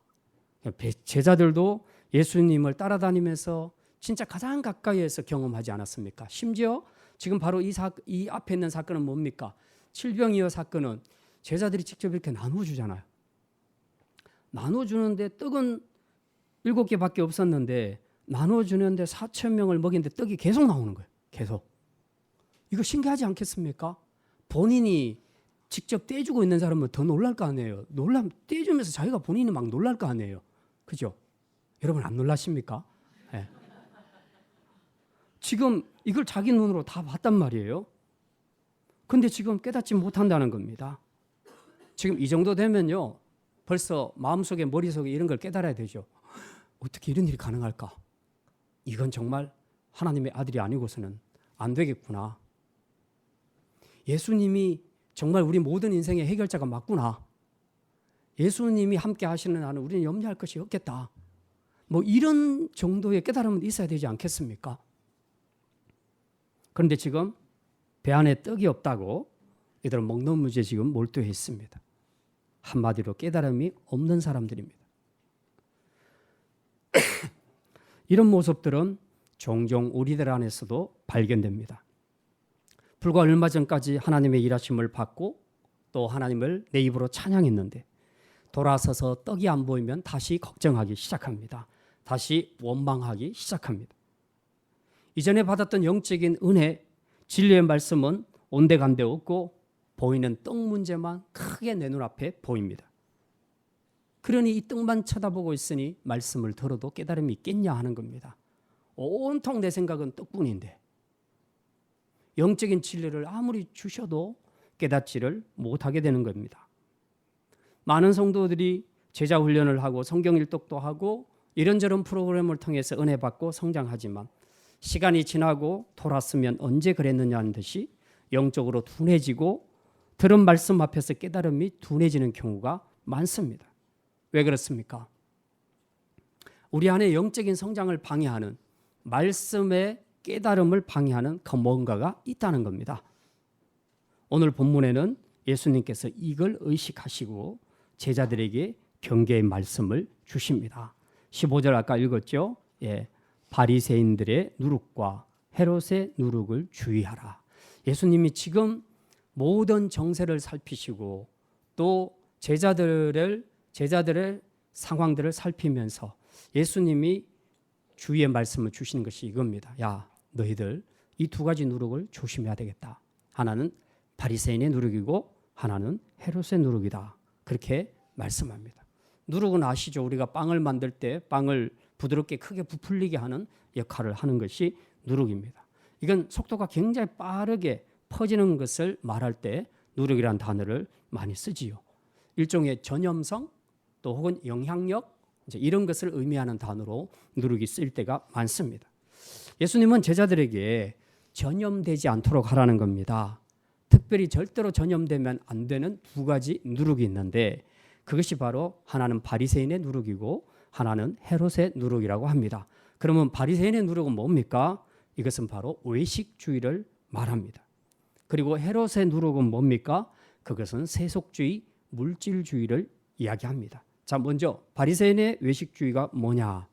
제자들도 예수님을 따라다니면서 진짜 가장 가까이에서 경험하지 않았습니까? 심지어 지금 바로 이 앞에 있는 사건은 뭡니까? 칠병이어 사건은 제자들이 직접 이렇게 나눠주잖아요. 나눠주는데 떡은 7개밖에 없었는데 나눠주는데 4,000명을 먹이는데 떡이 계속 나오는 거예요. 계속. 이거 신기하지 않겠습니까? 본인이 직접 떼주고 있는 사람은 더 놀랄 거 아니에요. 떼주면서 자기가 본인이 막 놀랄 거 아니에요. 그죠? 여러분 안 놀라십니까? 네. 지금 이걸 자기 눈으로 다 봤단 말이에요. 근데 지금 깨닫지 못한다는 겁니다. 지금 이 정도 되면요. 벌써 마음속에 머릿속에 이런 걸 깨달아야 되죠. 어떻게 이런 일이 가능할까? 이건 정말 하나님의 아들이 아니고서는 안 되겠구나. 예수님이 정말 우리 모든 인생의 해결자가 맞구나. 예수님이 함께 하시는 한은 우리는 염려할 것이 없겠다. 뭐 이런 정도의 깨달음은 있어야 되지 않겠습니까? 그런데 지금 배 안에 떡이 없다고 이들 먹는 문제에 지금 몰두해 있습니다. 한마디로 깨달음이 없는 사람들입니다. 이런 모습들은 종종 우리들 안에서도 발견됩니다. 불과 얼마 전까지 하나님의 일하심을 받고 또 하나님을 내 입으로 찬양했는데 돌아서서 떡이 안 보이면 다시 걱정하기 시작합니다. 다시 원망하기 시작합니다. 이전에 받았던 영적인 은혜, 진리의 말씀은 온데간데 없고 보이는 떡 문제만 크게 내 눈앞에 보입니다. 그러니 이 떡만 쳐다보고 있으니 말씀을 들어도 깨달음이 있겠냐 하는 겁니다. 온통 내 생각은 떡뿐인데 영적인 진리를 아무리 주셔도 깨닫지를 못하게 되는 겁니다. 많은 성도들이 제자 훈련을 하고 성경 일독도 하고 이런저런 프로그램을 통해서 은혜 받고 성장하지만 시간이 지나고 돌았으면 언제 그랬느냐는 듯이 영적으로 둔해지고 들은 말씀 앞에서 깨달음이 둔해지는 경우가 많습니다. 왜 그렇습니까? 우리 안에 영적인 성장을 방해하는, 말씀의 깨달음을 방해하는 그 뭔가가 있다는 겁니다. 오늘 본문에는 예수님께서 이걸 의식하시고 제자들에게 경계의 말씀을 주십니다. 15절 아까 읽었죠? 예, 바리새인들의 누룩과 헤롯의 누룩을 주의하라. 예수님이 지금 모든 정세를 살피시고 또 제자들의 상황들을 살피면서 예수님이 주의의 말씀을 주시는 것이 이겁니다. 야, 너희들 이 두 가지 누룩을 조심해야 되겠다. 하나는 바리새인의 누룩이고 하나는 헤롯의 누룩이다. 그렇게 말씀합니다. 누룩은 아시죠? 우리가 빵을 만들 때 빵을 부드럽게 크게 부풀리게 하는 역할을 하는 것이 누룩입니다. 이건 속도가 굉장히 빠르게 퍼지는 것을 말할 때 누룩이라는 단어를 많이 쓰지요. 일종의 전염성 또 혹은 영향력 이런 것을 의미하는 단어로 누룩이 쓰일 때가 많습니다. 예수님은 제자들에게 전염되지 않도록 하라는 겁니다. 특별히 절대로 전염되면 안 되는 두 가지 누룩이 있는데 그것이 바로 하나는 바리새인의 누룩이고 하나는 헤롯의 누룩이라고 합니다. 그러면 바리새인의 누룩은 뭡니까? 이것은 바로 외식주의를 말합니다. 그리고 헤롯의 누룩은 뭡니까? 그것은 세속주의, 물질주의를 이야기합니다. 자, 먼저 바리새인의 외식주의가 뭐냐?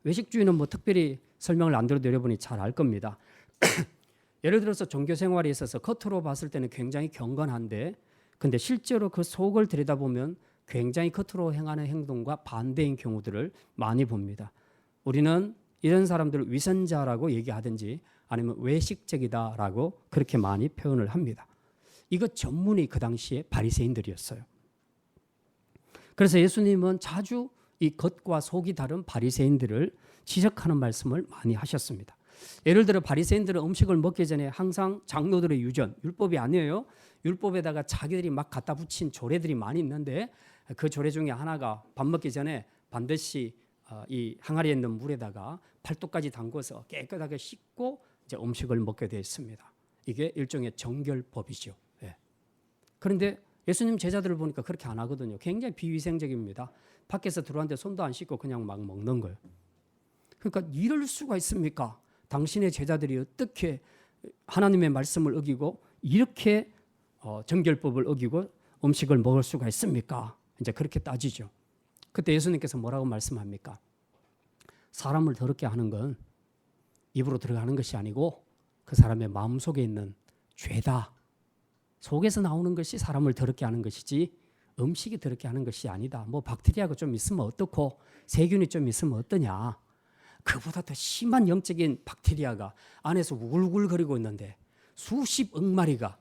외식주의는 뭐 특별히 설명을 안 드려도 여러분이 잘 알 겁니다. 예를 들어서 종교 생활에 있어서 겉으로 봤을 때는 굉장히 경건한데 근데 실제로 그 속을 들여다보면 굉장히 겉으로 행하는 행동과 반대인 경우들을 많이 봅니다. 우리는 이런 사람들을 위선자라고 얘기하든지 아니면 외식적이다라고 그렇게 많이 표현을 합니다. 이것 전문이 그 당시에 바리새인들이었어요. 그래서 예수님은 자주 이 겉과 속이 다른 바리새인들을 지적하는 말씀을 많이 하셨습니다. 예를 들어 바리새인들은 음식을 먹기 전에 항상 장로들의 유전, 율법이 아니에요. 율법에다가 자기들이 막 갖다 붙인 조례들이 많이 있는데 그 조례 중에 하나가 밥 먹기 전에 반드시 이 항아리에 있는 물에다가 팔뚝까지 담궈서 깨끗하게 씻고 이제 음식을 먹게 되어 있습니다. 이게 일종의 정결법이죠. 예. 그런데 예수님 제자들을 보니까 그렇게 안 하거든요. 굉장히 비위생적입니다. 밖에서 들어왔는데 손도 안 씻고 그냥 막 먹는 거예요. 그러니까 이럴 수가 있습니까? 당신의 제자들이 어떻게 하나님의 말씀을 어기고 이렇게 정결법을 어기고 음식을 먹을 수가 있습니까? 이제 그렇게 따지죠. 그때 예수님께서 뭐라고 말씀합니까? 사람을 더럽게 하는 건 입으로 들어가는 것이 아니고 그 사람의 마음속에 있는 죄다. 속에서 나오는 것이 사람을 더럽게 하는 것이지 음식이 더럽게 하는 것이 아니다. 뭐 박테리아가 좀 있으면 어떻고 세균이 좀 있으면 어떠냐. 그보다 더 심한 영적인 박테리아가 안에서 우글우글거리고 있는데 수십억 마리가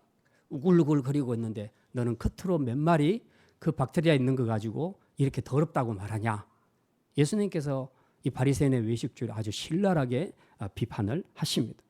우글우글거리고 있는데 너는 겉으로 몇 마리 그 박테리아 있는 거 가지고 이렇게 더럽다고 말하냐. 예수님께서 이 바리새인의 외식주의를 아주 신랄하게 비판을 하십니다.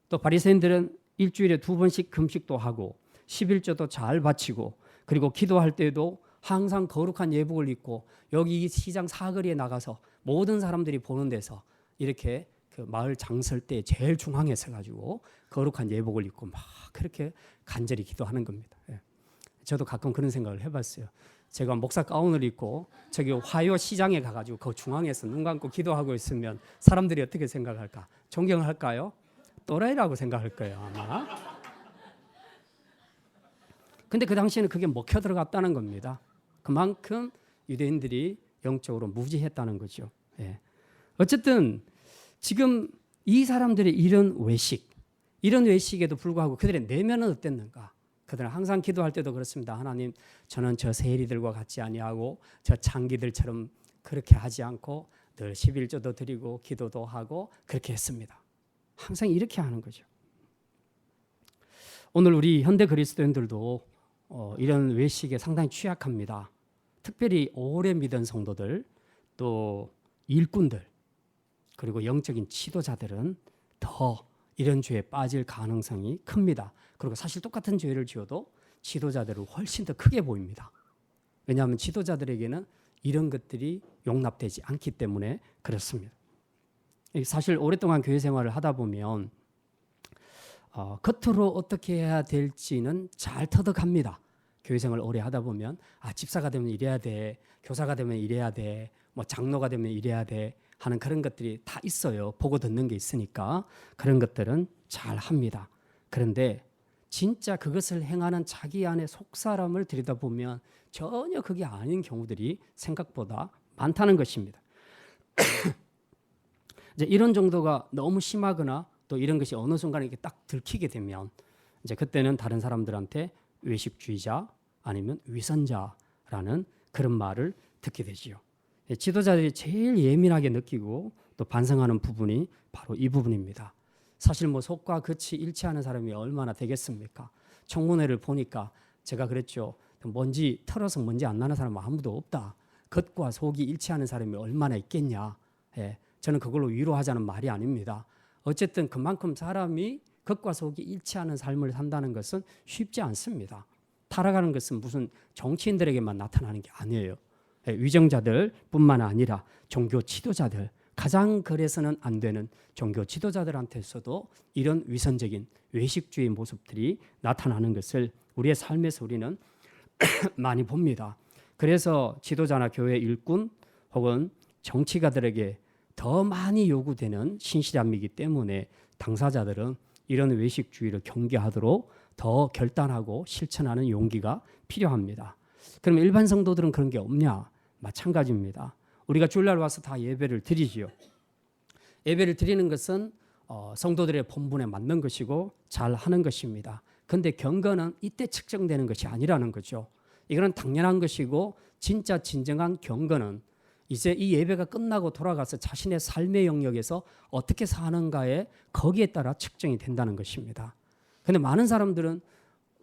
또 바리새인들은 일주일에 2번씩 금식도 하고 11조도 잘 바치고 그리고 기도할 때도 항상 거룩한 예복을 입고 여기 이 시장 사거리에 나가서 모든 사람들이 보는 데서 이렇게 그 마을 장설 때 제일 중앙에 서가지고 거룩한 예복을 입고 막 그렇게 간절히 기도하는 겁니다. 예. 저도 가끔 그런 생각을 해봤어요. 제가 목사 가운을 입고 저기 화요 시장에 가가지고 그 중앙에서 눈 감고 기도하고 있으면 사람들이 어떻게 생각할까? 존경할까요? 또라이라고 생각할 거예요 아마. 근데 그 당시에는 그게 먹혀 들어갔다는 겁니다. 그만큼 유대인들이 영적으로 무지했다는 거죠. 예. 어쨌든 지금 이 사람들의 이런 외식에도 불구하고 그들의 내면은 어땠는가? 그들은 항상 기도할 때도 그렇습니다. 하나님, 저는 저 세리들과 같지 아니하고 저 창기들처럼 그렇게 하지 않고 늘 11조도 드리고 기도도 하고 그렇게 했습니다. 항상 이렇게 하는 거죠. 오늘 우리 현대 그리스도인들도 이런 외식에 상당히 취약합니다. 특별히 오래 믿은 성도들, 또 일꾼들, 그리고 영적인 지도자들은 더 이런 죄에 빠질 가능성이 큽니다. 그리고 사실 똑같은 죄를 지어도 지도자들은 훨씬 더 크게 보입니다. 왜냐하면 지도자들에게는 이런 것들이 용납되지 않기 때문에 그렇습니다. 사실 오랫동안 교회 생활을 하다 보면 겉으로 어떻게 해야 될지는 잘 터득합니다. 교회생활 오래 하다 보면 집사가 되면 이래야 돼, 교사가 되면 이래야 돼, 뭐 장로가 되면 이래야 돼 하는 그런 것들이 다 있어요. 보고 듣는 게 있으니까 그런 것들은 잘 합니다. 그런데 진짜 그것을 행하는 자기 안에 속사람을 들여다보면 전혀 그게 아닌 경우들이 생각보다 많다는 것입니다. 이제 이런 정도가 너무 심하거나 또 이런 것이 어느 순간에 이렇게 딱 들키게 되면 이제 그때는 다른 사람들한테 외식주의자 아니면 위선자라는 그런 말을 듣게 되지요. 지도자들이 제일 예민하게 느끼고 또 반성하는 부분이 바로 이 부분입니다. 사실 뭐 속과 겉이 일치하는 사람이 얼마나 되겠습니까? 청문회를 보니까 제가 그랬죠. 먼지 털어서 먼지 안 나는 사람은 아무도 없다. 겉과 속이 일치하는 사람이 얼마나 있겠냐. 저는 그걸로 위로하자는 말이 아닙니다. 어쨌든 그만큼 사람이 겉과 속이 일치하는 삶을 산다는 것은 쉽지 않습니다. 타락하는 것은 무슨 정치인들에게만 나타나는 게 아니에요. 위정자들뿐만 아니라 종교 지도자들, 가장 그래서는 안 되는 종교 지도자들한테서도 이런 위선적인 외식주의 모습들이 나타나는 것을 우리의 삶에서 우리는 많이 봅니다. 그래서 지도자나 교회 일꾼 혹은 정치가들에게 더 많이 요구되는 신실함이기 때문에 당사자들은 이런 외식주의를 경계하도록 더 결단하고 실천하는 용기가 필요합니다. 그럼 일반 성도들은 그런 게 없냐? 마찬가지입니다. 우리가 주일날 와서 다 예배를 드리지요. 예배를 드리는 것은 성도들의 본분에 맞는 것이고 잘 하는 것입니다. 그런데 경건은 이때 측정되는 것이 아니라는 거죠. 이거는 당연한 것이고 진짜 진정한 경건은 이제 이 예배가 끝나고 돌아가서 자신의 삶의 영역에서 어떻게 사는가에 거기에 따라 측정이 된다는 것입니다. 그런데 많은 사람들은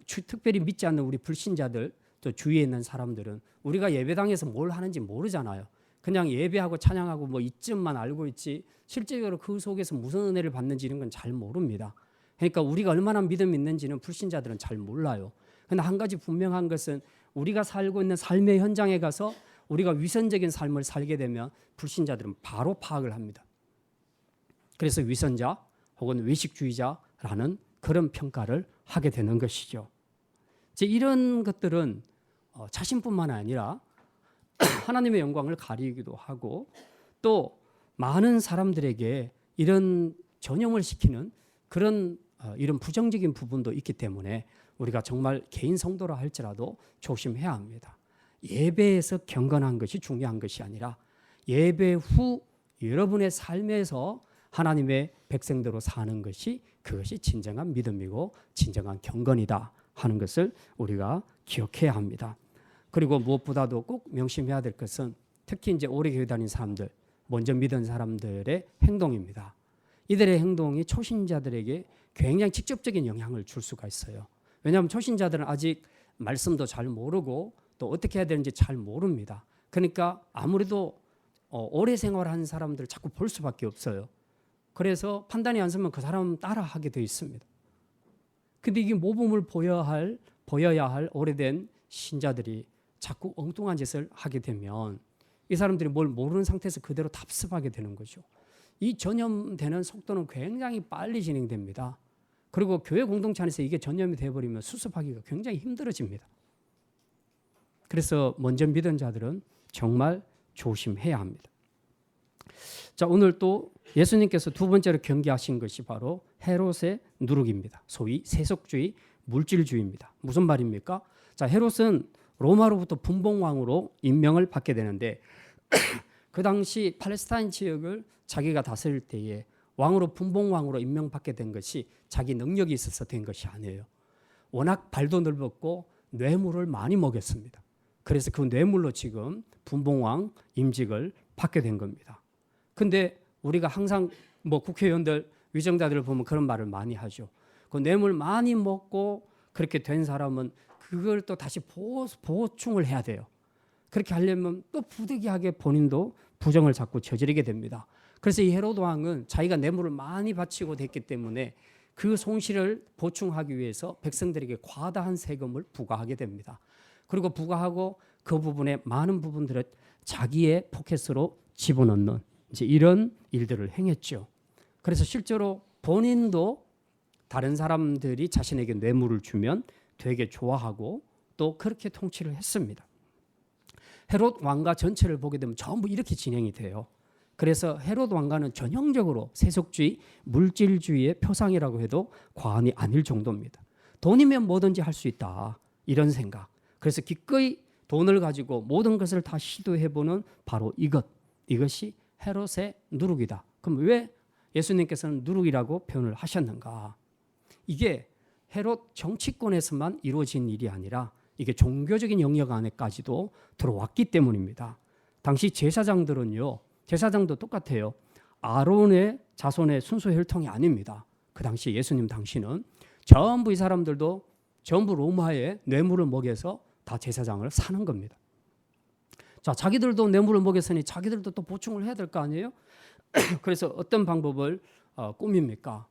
특별히 믿지 않는 우리 불신자들 또 주위에 있는 사람들은 우리가 예배당에서 뭘 하는지 모르잖아요. 그냥 예배하고 찬양하고 뭐 이쯤만 알고 있지 실제로 그 속에서 무슨 은혜를 받는지 이런 건 잘 모릅니다. 그러니까 우리가 얼마나 믿음이 있는지는 불신자들은 잘 몰라요. 그런데 한 가지 분명한 것은 우리가 살고 있는 삶의 현장에 가서 우리가 위선적인 삶을 살게 되면 불신자들은 바로 파악을 합니다. 그래서 위선자 혹은 외식주의자라는 그런 평가를 하게 되는 것이죠. 이제 이런 것들은 자신뿐만 아니라 하나님의 영광을 가리기도 하고 또 많은 사람들에게 이런 전염을 시키는 그런 이런 부정적인 부분도 있기 때문에 우리가 정말 개인 성도라 할지라도 조심해야 합니다. 예배에서 경건한 것이 중요한 것이 아니라 예배 후 여러분의 삶에서 하나님의 백성대로 사는 것이 그것이 진정한 믿음이고 진정한 경건이다 하는 것을 우리가 기억해야 합니다. 그리고 무엇보다도 꼭 명심해야 될 것은 특히 이제 오래 교회 다닌 사람들, 먼저 믿은 사람들의 행동입니다. 이들의 행동이 초신자들에게 굉장히 직접적인 영향을 줄 수가 있어요. 왜냐하면 초신자들은 아직 말씀도 잘 모르고 또 어떻게 해야 되는지 잘 모릅니다. 그러니까 아무래도 오래 생활한 사람들을 자꾸 볼 수밖에 없어요. 그래서 판단이 안 서면 그 사람 따라하게 돼 있습니다. 근데 이게 모범을 보여야 할 오래된 신자들이 자꾸 엉뚱한 짓을 하게 되면 이 사람들이 뭘 모르는 상태에서 그대로 답습하게 되는 거죠. 이 전염되는 속도는 굉장히 빨리 진행됩니다. 그리고 교회 공동체 안에서 이게 전염이 되어버리면 수습하기가 굉장히 힘들어집니다. 그래서 먼저 믿은 자들은 정말 조심해야 합니다. 자, 오늘 또 예수님께서 두 번째로 경계하신 것이 바로 헤롯의 누룩입니다. 소위 세속주의, 물질주의입니다. 무슨 말입니까? 자, 헤롯은 로마로부터 분봉왕으로 임명을 받게 되는데 그 당시 팔레스타인 지역을 자기가 다스릴 때에 왕으로 분봉왕으로 임명받게 된 것이 자기 능력이 있어서 된 것이 아니에요. 워낙 발도 넓었고 뇌물을 많이 먹였습니다. 그래서 그 뇌물로 지금 분봉왕 임직을 받게 된 겁니다. 근데 우리가 항상 뭐 국회의원들, 위정자들을 보면 그런 말을 많이 하죠. 그 뇌물 많이 먹고 그렇게 된 사람은 그걸 또 다시 보충을 해야 돼요. 그렇게 하려면 또 부득이하게 본인도 부정을 자꾸 저지르게 됩니다. 그래서 이 헤로드 왕은 자기가 뇌물을 많이 바치고 됐기 때문에 그 손실을 보충하기 위해서 백성들에게 과다한 세금을 부과하게 됩니다. 그리고 부과하고 그 부분에 많은 부분들을 자기의 포켓으로 집어넣는 이제 이런 일들을 행했죠. 그래서 실제로 본인도 다른 사람들이 자신에게 뇌물을 주면 되게 좋아하고 또 그렇게 통치를 했습니다. 헤롯 왕가 전체를 보게 되면 전부 이렇게 진행이 돼요. 그래서 헤롯 왕가는 전형적으로 세속주의, 물질주의의 표상이라고 해도 과언이 아닐 정도입니다. 돈이면 뭐든지 할 수 있다, 이런 생각. 그래서 기꺼이 돈을 가지고 모든 것을 다 시도해보는 바로 이것이 헤롯의 누룩이다. 그럼 왜 예수님께서는 누룩이라고 표현을 하셨는가? 이게 헤롯 정치권에서만 이루어진 일이 아니라 이게 종교적인 영역 안에까지도 들어왔기 때문입니다. 당시 제사장들은요, 제사장도 똑같아요. 아론의 자손의 순수 혈통이 아닙니다. 그 당시 예수님 당시는 전부 이 사람들도 전부 로마에 뇌물을 먹여서 다 제사장을 사는 겁니다. 자, 자기들도 뇌물을 먹였으니 자기들도 또 보충을 해야 될 거 아니에요? 그래서 어떤 방법을 꾸밉니까?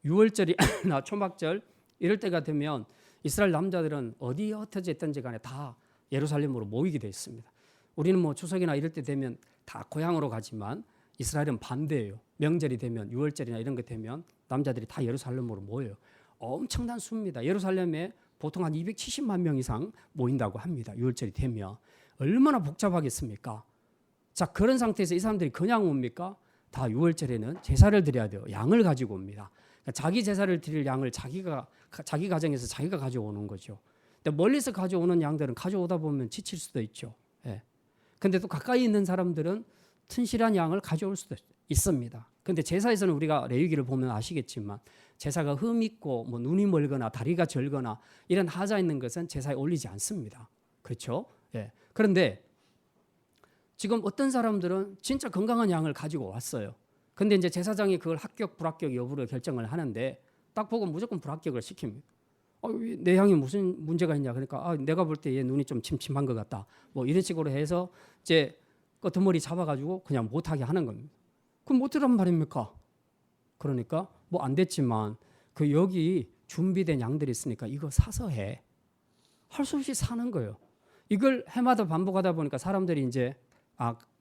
유월절이나 초막절 이럴 때가 되면 이스라엘 남자들은 어디에 흩어져 있든지 간에 다 예루살렘으로 모이게 돼 있습니다. 우리는 뭐 추석이나 이럴 때 되면 다 고향으로 가지만 이스라엘은 반대예요. 명절이 되면 유월절이나 이런 게 되면 남자들이 다 예루살렘으로 모여요. 엄청난 수입니다. 예루살렘에 보통 한 270만 명 이상 모인다고 합니다. 유월절이 되면. 얼마나 복잡하겠습니까? 자, 그런 상태에서 이 사람들이 그냥 옵니까? 다 유월절에는 제사를 드려야 돼요. 양을 가지고 옵니다. 그러니까 자기 제사를 드릴 양을 자기 가정에서 자기가 가져오는 거죠. 근데 멀리서 가져오는 양들은 가져오다 보면 지칠 수도 있죠. 예. 근데 또 가까이 있는 사람들은 튼실한 양을 가져올 수도 있습니다. 근데 제사에서는 우리가 레위기를 보면 아시겠지만 제사가 흠 있고 뭐 눈이 멀거나 다리가 절거나 이런 하자 있는 것은 제사에 올리지 않습니다. 그렇죠? 예. 그런데 지금 어떤 사람들은 진짜 건강한 양을 가지고 왔어요. 근데 이제 제사장이 그걸 합격 불합격 여부를 결정을 하는데 딱 보고 무조건 불합격을 시킵니다. 내 양이 무슨 문제가 있냐? 그러니까 내가 볼 때 얘 눈이 좀 침침한 것 같다. 뭐 이런 식으로 해서 이제 끄트머리 잡아가지고 그냥 못하게 하는 겁니다. 그럼 못하란 말입니까? 그러니까 뭐 안 됐지만 그 여기 준비된 양들이 있으니까 이거 사서 해. 할 수 없이 사는 거예요. 이걸 해마다 반복하다 보니까 사람들이 이제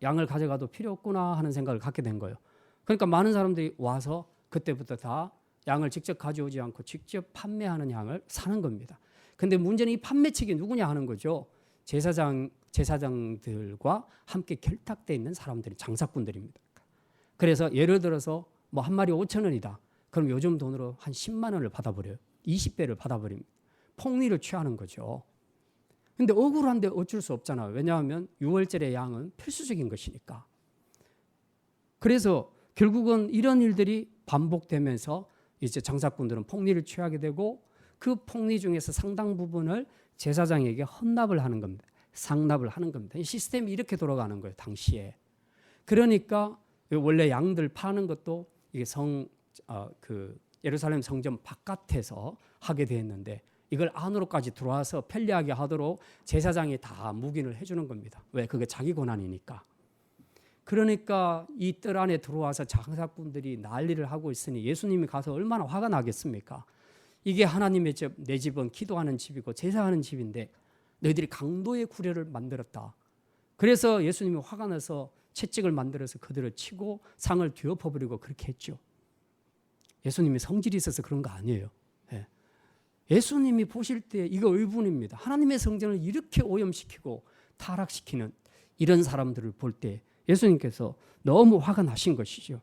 양을 가져가도 필요 없구나 하는 생각을 갖게 된 거예요. 그러니까 많은 사람들이 와서 그때부터 다 양을 직접 가져오지 않고 직접 판매하는 양을 사는 겁니다. 근데 문제는 이 판매 측이 누구냐 하는 거죠. 제사장들과 함께 결탁되어 있는 사람들이 장사꾼들입니다. 그래서 예를 들어서 뭐 한 마리 5,000원이다. 그럼 요즘 돈으로 한 10만 원을 받아버려요. 20배를 받아버립니다. 폭리를 취하는 거죠. 근데 억울한데 어쩔 수 없잖아요. 왜냐하면 유월절의 양은 필수적인 것이니까. 그래서 결국은 이런 일들이 반복되면서 이제 장사꾼들은 폭리를 취하게 되고 그 폭리 중에서 상당 부분을 제사장에게 헌납을 하는 겁니다. 상납을 하는 겁니다. 이 시스템이 이렇게 돌아가는 거예요, 당시에. 그러니까 원래 양들 파는 것도 이게 예루살렘 성전 바깥에서 하게 되었는데 이걸 안으로까지 들어와서 편리하게 하도록 제사장이 다 묵인을 해주는 겁니다. 왜? 그게 자기 권한이니까. 그러니까 이 뜰 안에 들어와서 장사꾼들이 난리를 하고 있으니 예수님이 가서 얼마나 화가 나겠습니까? 이게 하나님의 집, 내 집은 기도하는 집이고 제사하는 집인데 너희들이 강도의 구례를 만들었다. 그래서 예수님이 화가 나서 채찍을 만들어서 그들을 치고 상을 뒤엎어버리고 그렇게 했죠. 예수님이 성질이 있어서 그런 거 아니에요. 예. 예수님이 보실 때 이거 의분입니다. 하나님의 성전을 이렇게 오염시키고 타락시키는 이런 사람들을 볼 때 예수님께서 너무 화가 나신 것이죠.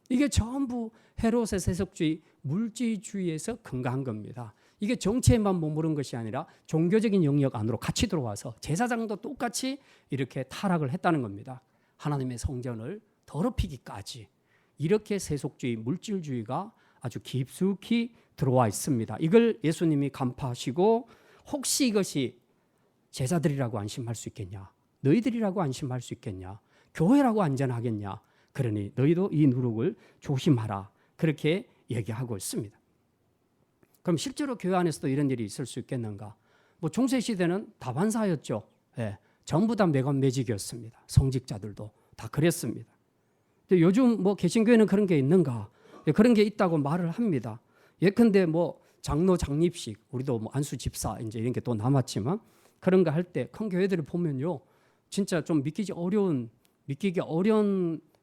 이게 전부 헤롯의 세속주의, 물질주의에서 근거한 겁니다. 이게 정치에만 머무른 것이 아니라 종교적인 영역 안으로 같이 들어와서 제사장도 똑같이 이렇게 타락을 했다는 겁니다. 하나님의 성전을 더럽히기까지 이렇게 세속주의, 물질주의가 아주 깊숙이 들어와 있습니다. 이걸 예수님이 간파하시고 혹시 이것이 제자들이라고 안심할 수 있겠냐? 너희들이라고 안심할 수 있겠냐? 교회라고 안전하겠냐? 그러니 너희도 이 누룩을 조심하라. 그렇게 얘기하고 있습니다. 그럼 실제로 교회 안에서도 이런 일이 있을 수 있겠는가? 뭐 중세시대는 다반사였죠. 예, 전부 다 매직이었습니다. 성직자들도 다 그랬습니다. 근데 요즘 뭐 개신교회는 그런 게 있는가? 예, 그런 게 있다고 말을 합니다. 예컨대 뭐 장로 장립식, 우리도 뭐 안수 집사 이제 이런 게 또 남았지만 그런 거 할 때 큰 교회들을 보면요, 진짜 좀 믿기기 어려운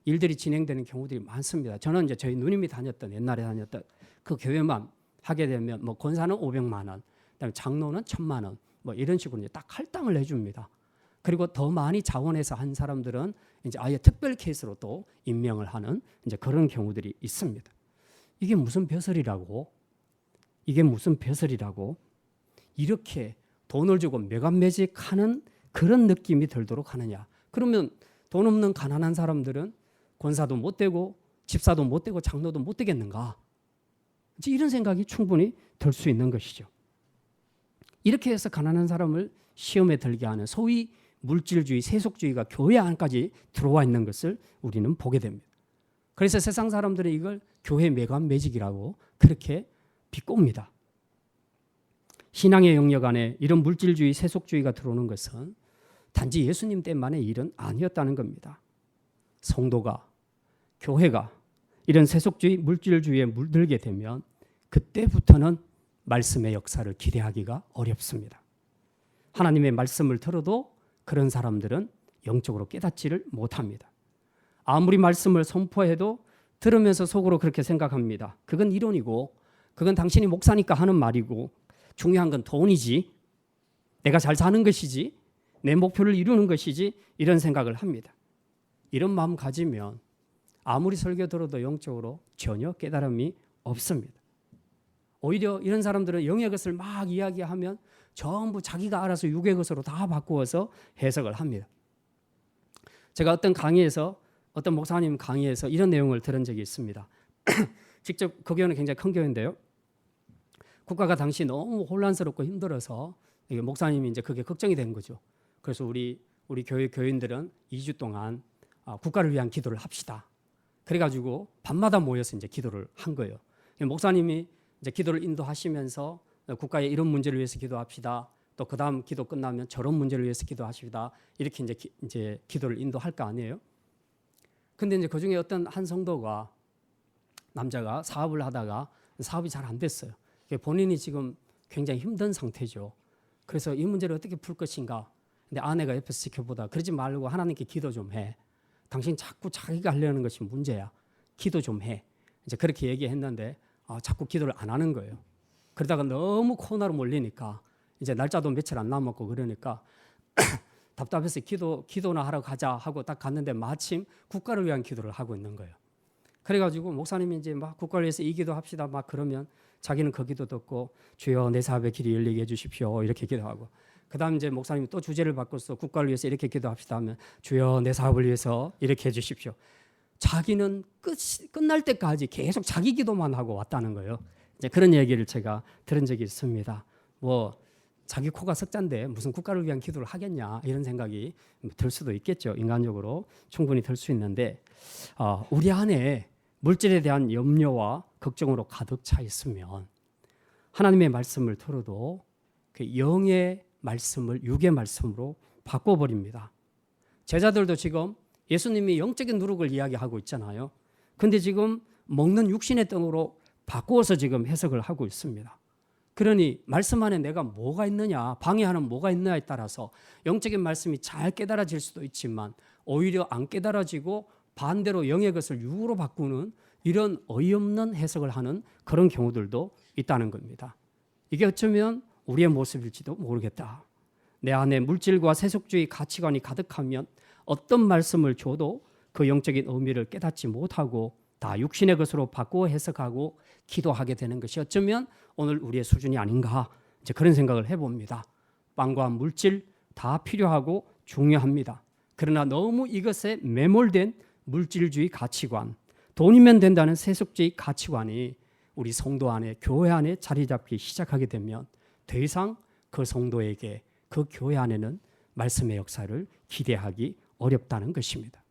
일들이 진행되는 경우들이 많습니다. 저는 이제 저희 누님이 다녔던 옛날에 다녔던 그 교회만 하게 되면 뭐 권사는 500만 원, 그다음에 장로는 1000만 원, 뭐 이런 식으로 이제 딱 할당을 해줍니다. 그리고 더 많이 자원해서 한 사람들은 이제 아예 특별 케이스로 또 임명을 하는 이제 그런 경우들이 있습니다. 이게 무슨 벼슬이라고? 이게 무슨 벼슬이라고? 이렇게 돈을 주고 매간매직하는 그런 느낌이 들도록 하느냐? 그러면 돈 없는 가난한 사람들은 권사도 못 되고 집사도 못 되고 장로도 못 되겠는가? 이런 생각이 충분히 들 수 있는 것이죠. 이렇게 해서 가난한 사람을 시험에 들게 하는 소위 물질주의, 세속주의가 교회 안까지 들어와 있는 것을 우리는 보게 됩니다. 그래서 세상 사람들은 이걸 교회 매간매직이라고 그렇게 비꼽니다. 신앙의 영역 안에 이런 물질주의, 세속주의가 들어오는 것은 단지 예수님 때만의 일은 아니었다는 겁니다. 성도가, 교회가 이런 세속주의, 물질주의에 물들게 되면 그때부터는 말씀의 역사를 기대하기가 어렵습니다. 하나님의 말씀을 들어도 그런 사람들은 영적으로 깨닫지를 못합니다. 아무리 말씀을 선포해도 들으면서 속으로 그렇게 생각합니다. 그건 이론이고, 그건 당신이 목사니까 하는 말이고, 중요한 건 돈이지, 내가 잘 사는 것이지, 내 목표를 이루는 것이지, 이런 생각을 합니다. 이런 마음 가지면 아무리 설교 들어도 영적으로 전혀 깨달음이 없습니다. 오히려 이런 사람들은 영의 것을 막 이야기하면 전부 자기가 알아서 육의 것으로 다 바꾸어서 해석을 합니다. 제가 어떤 강의에서, 어떤 목사님 강의에서 이런 내용을 들은 적이 있습니다. 직접 그 교회는 굉장히 큰 교회인데요. 국가가 당시 너무 혼란스럽고 힘들어서 목사님이 이제 그게 걱정이 된 거죠. 그래서 우리 교회 교인들은 2주 동안 국가를 위한 기도를 합시다. 그래가지고 밤마다 모여서 이제 기도를 한 거예요. 목사님이 이제 기도를 인도하시면서 국가의 이런 문제를 위해서 기도합시다. 또 그 다음 기도 끝나면 저런 문제를 위해서 기도하십시다. 이렇게 이제 기도를 인도할 거 아니에요. 근데 이제 그 중에 어떤 한 성도가, 남자가 사업을 하다가 사업이 잘 안 됐어요. 본인이 지금 굉장히 힘든 상태죠. 그래서 이 문제를 어떻게 풀 것인가. 근데 아내가 옆에서 지켜보다 그러지 말고 하나님께 기도 좀 해. 당신 자꾸 자기가 하려는 것이 문제야. 기도 좀 해. 이제 그렇게 얘기했는데 자꾸 기도를 안 하는 거예요. 그러다가 너무 코로나로 몰리니까 이제 날짜도 며칠 안 남았고 그러니까 답답해서 기도나 하러 가자 하고 딱 갔는데 마침 국가를 위한 기도를 하고 있는 거예요. 그래가지고 목사님이 이제 막 국가를 위해서 이 기도 합시다 막 그러면 자기는 그 기도 듣고 주여 내 사업의 길이 열리게 해주십시오 이렇게 기도하고, 그다음 이제 목사님이 또 주제를 바꿔서 국가를 위해서 이렇게 기도합시다 하면 주여 내 사업을 위해서 이렇게 해주십시오. 자기는 끝날 때까지 계속 자기 기도만 하고 왔다는 거예요. 이제 그런 얘기를 제가 들은 적이 있습니다. 뭐 자기 코가 석잔데 무슨 국가를 위한 기도를 하겠냐 이런 생각이 들 수도 있겠죠. 인간적으로 충분히 들 수 있는데 우리 안에 물질에 대한 염려와 걱정으로 가득 차 있으면 하나님의 말씀을 들어도 그 영의 말씀을 육의 말씀으로 바꿔버립니다. 제자들도 지금 예수님이 영적인 누룩을 이야기하고 있잖아요. 근데 지금 먹는 육신의 떡으로 바꾸어서 지금 해석을 하고 있습니다. 그러니 말씀 안에 내가 뭐가 있느냐, 방해하는 뭐가 있느냐에 따라서 영적인 말씀이 잘 깨달아질 수도 있지만 오히려 안 깨달아지고 반대로 영의 것을 육으로 바꾸는 이런 어이없는 해석을 하는 그런 경우들도 있다는 겁니다. 이게 어쩌면 우리의 모습일지도 모르겠다. 내 안에 물질과 세속주의 가치관이 가득하면 어떤 말씀을 줘도 그 영적인 의미를 깨닫지 못하고 다 육신의 것으로 바꾸어 해석하고 기도하게 되는 것이 어쩌면 오늘 우리의 수준이 아닌가, 이제 그런 생각을 해봅니다. 빵과 물질 다 필요하고 중요합니다. 그러나 너무 이것에 매몰된 물질주의 가치관, 돈이면 된다는 세속주의 가치관이 우리 성도 안에, 교회 안에 자리 잡기 시작하게 되면 더 이상 그 성도에게, 그 교회 안에는 말씀의 역사를 기대하기 어렵다는 것입니다.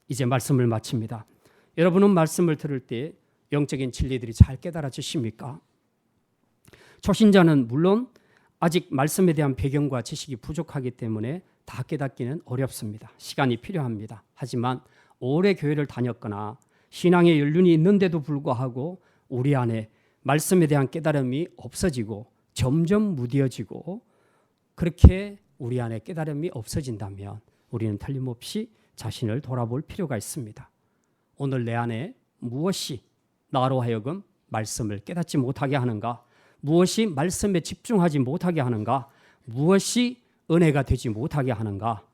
이제 말씀을 마칩니다. 여러분은 말씀을 들을 때 영적인 진리들이 잘 깨달아지십니까? 초신자는 물론 아직 말씀에 대한 배경과 지식이 부족하기 때문에 다 깨닫기는 어렵습니다. 시간이 필요합니다. 하지만 오래 교회를 다녔거나 신앙의 연륜이 있는데도 불구하고 우리 안에 말씀에 대한 깨달음이 없어지고 점점 무뎌지고 그렇게 우리 안에 깨달음이 없어진다면 우리는 틀림없이 자신을 돌아볼 필요가 있습니다. 오늘 내 안에 무엇이 나로 하여금 말씀을 깨닫지 못하게 하는가? 무엇이 말씀에 집중하지 못하게 하는가? 무엇이 은혜가 되지 못하게 하는가?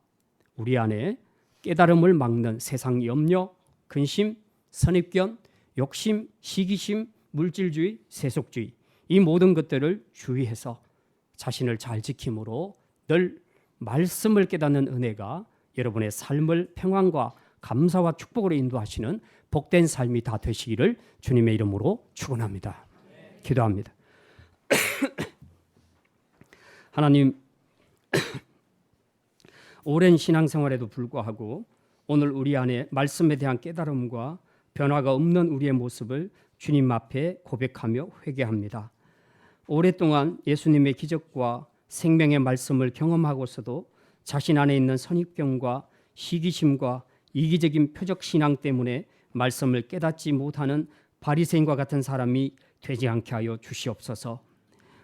우리 안에 깨달음을 막는 세상 염려, 근심, 선입견, 욕심, 시기심, 물질주의, 세속주의 이 모든 것들을 주의해서 자신을 잘 지킴으로 늘 말씀을 깨닫는 은혜가 여러분의 삶을 평안과 감사와 축복으로 인도하시는 복된 삶이 다 되시기를 주님의 이름으로 축원합니다. 기도합니다. 하나님, 오랜 신앙생활에도 불구하고 오늘 우리 안에 말씀에 대한 깨달음과 변화가 없는 우리의 모습을 주님 앞에 고백하며 회개합니다. 오랫동안 예수님의 기적과 생명의 말씀을 경험하고서도 자신 안에 있는 선입견과 시기심과 이기적인 표적 신앙 때문에 말씀을 깨닫지 못하는 바리새인과 같은 사람이 되지 않게 하여 주시옵소서.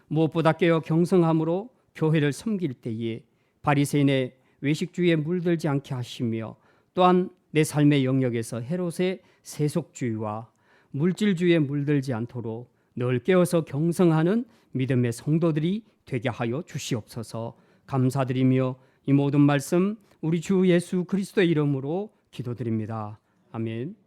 무엇보다 깨어 경성함으로 교회를 섬길 때에 바리새인의 외식주의에 물들지 않게 하시며 또한 내 삶의 영역에서 헤롯의 세속주의와 물질주의에 물들지 않도록 늘 깨어서 경성하는 믿음의 성도들이 되게 하여 주시옵소서. 감사드리며 이 모든 말씀 우리 주 예수 그리스도의 이름으로 기도드립니다. 아멘.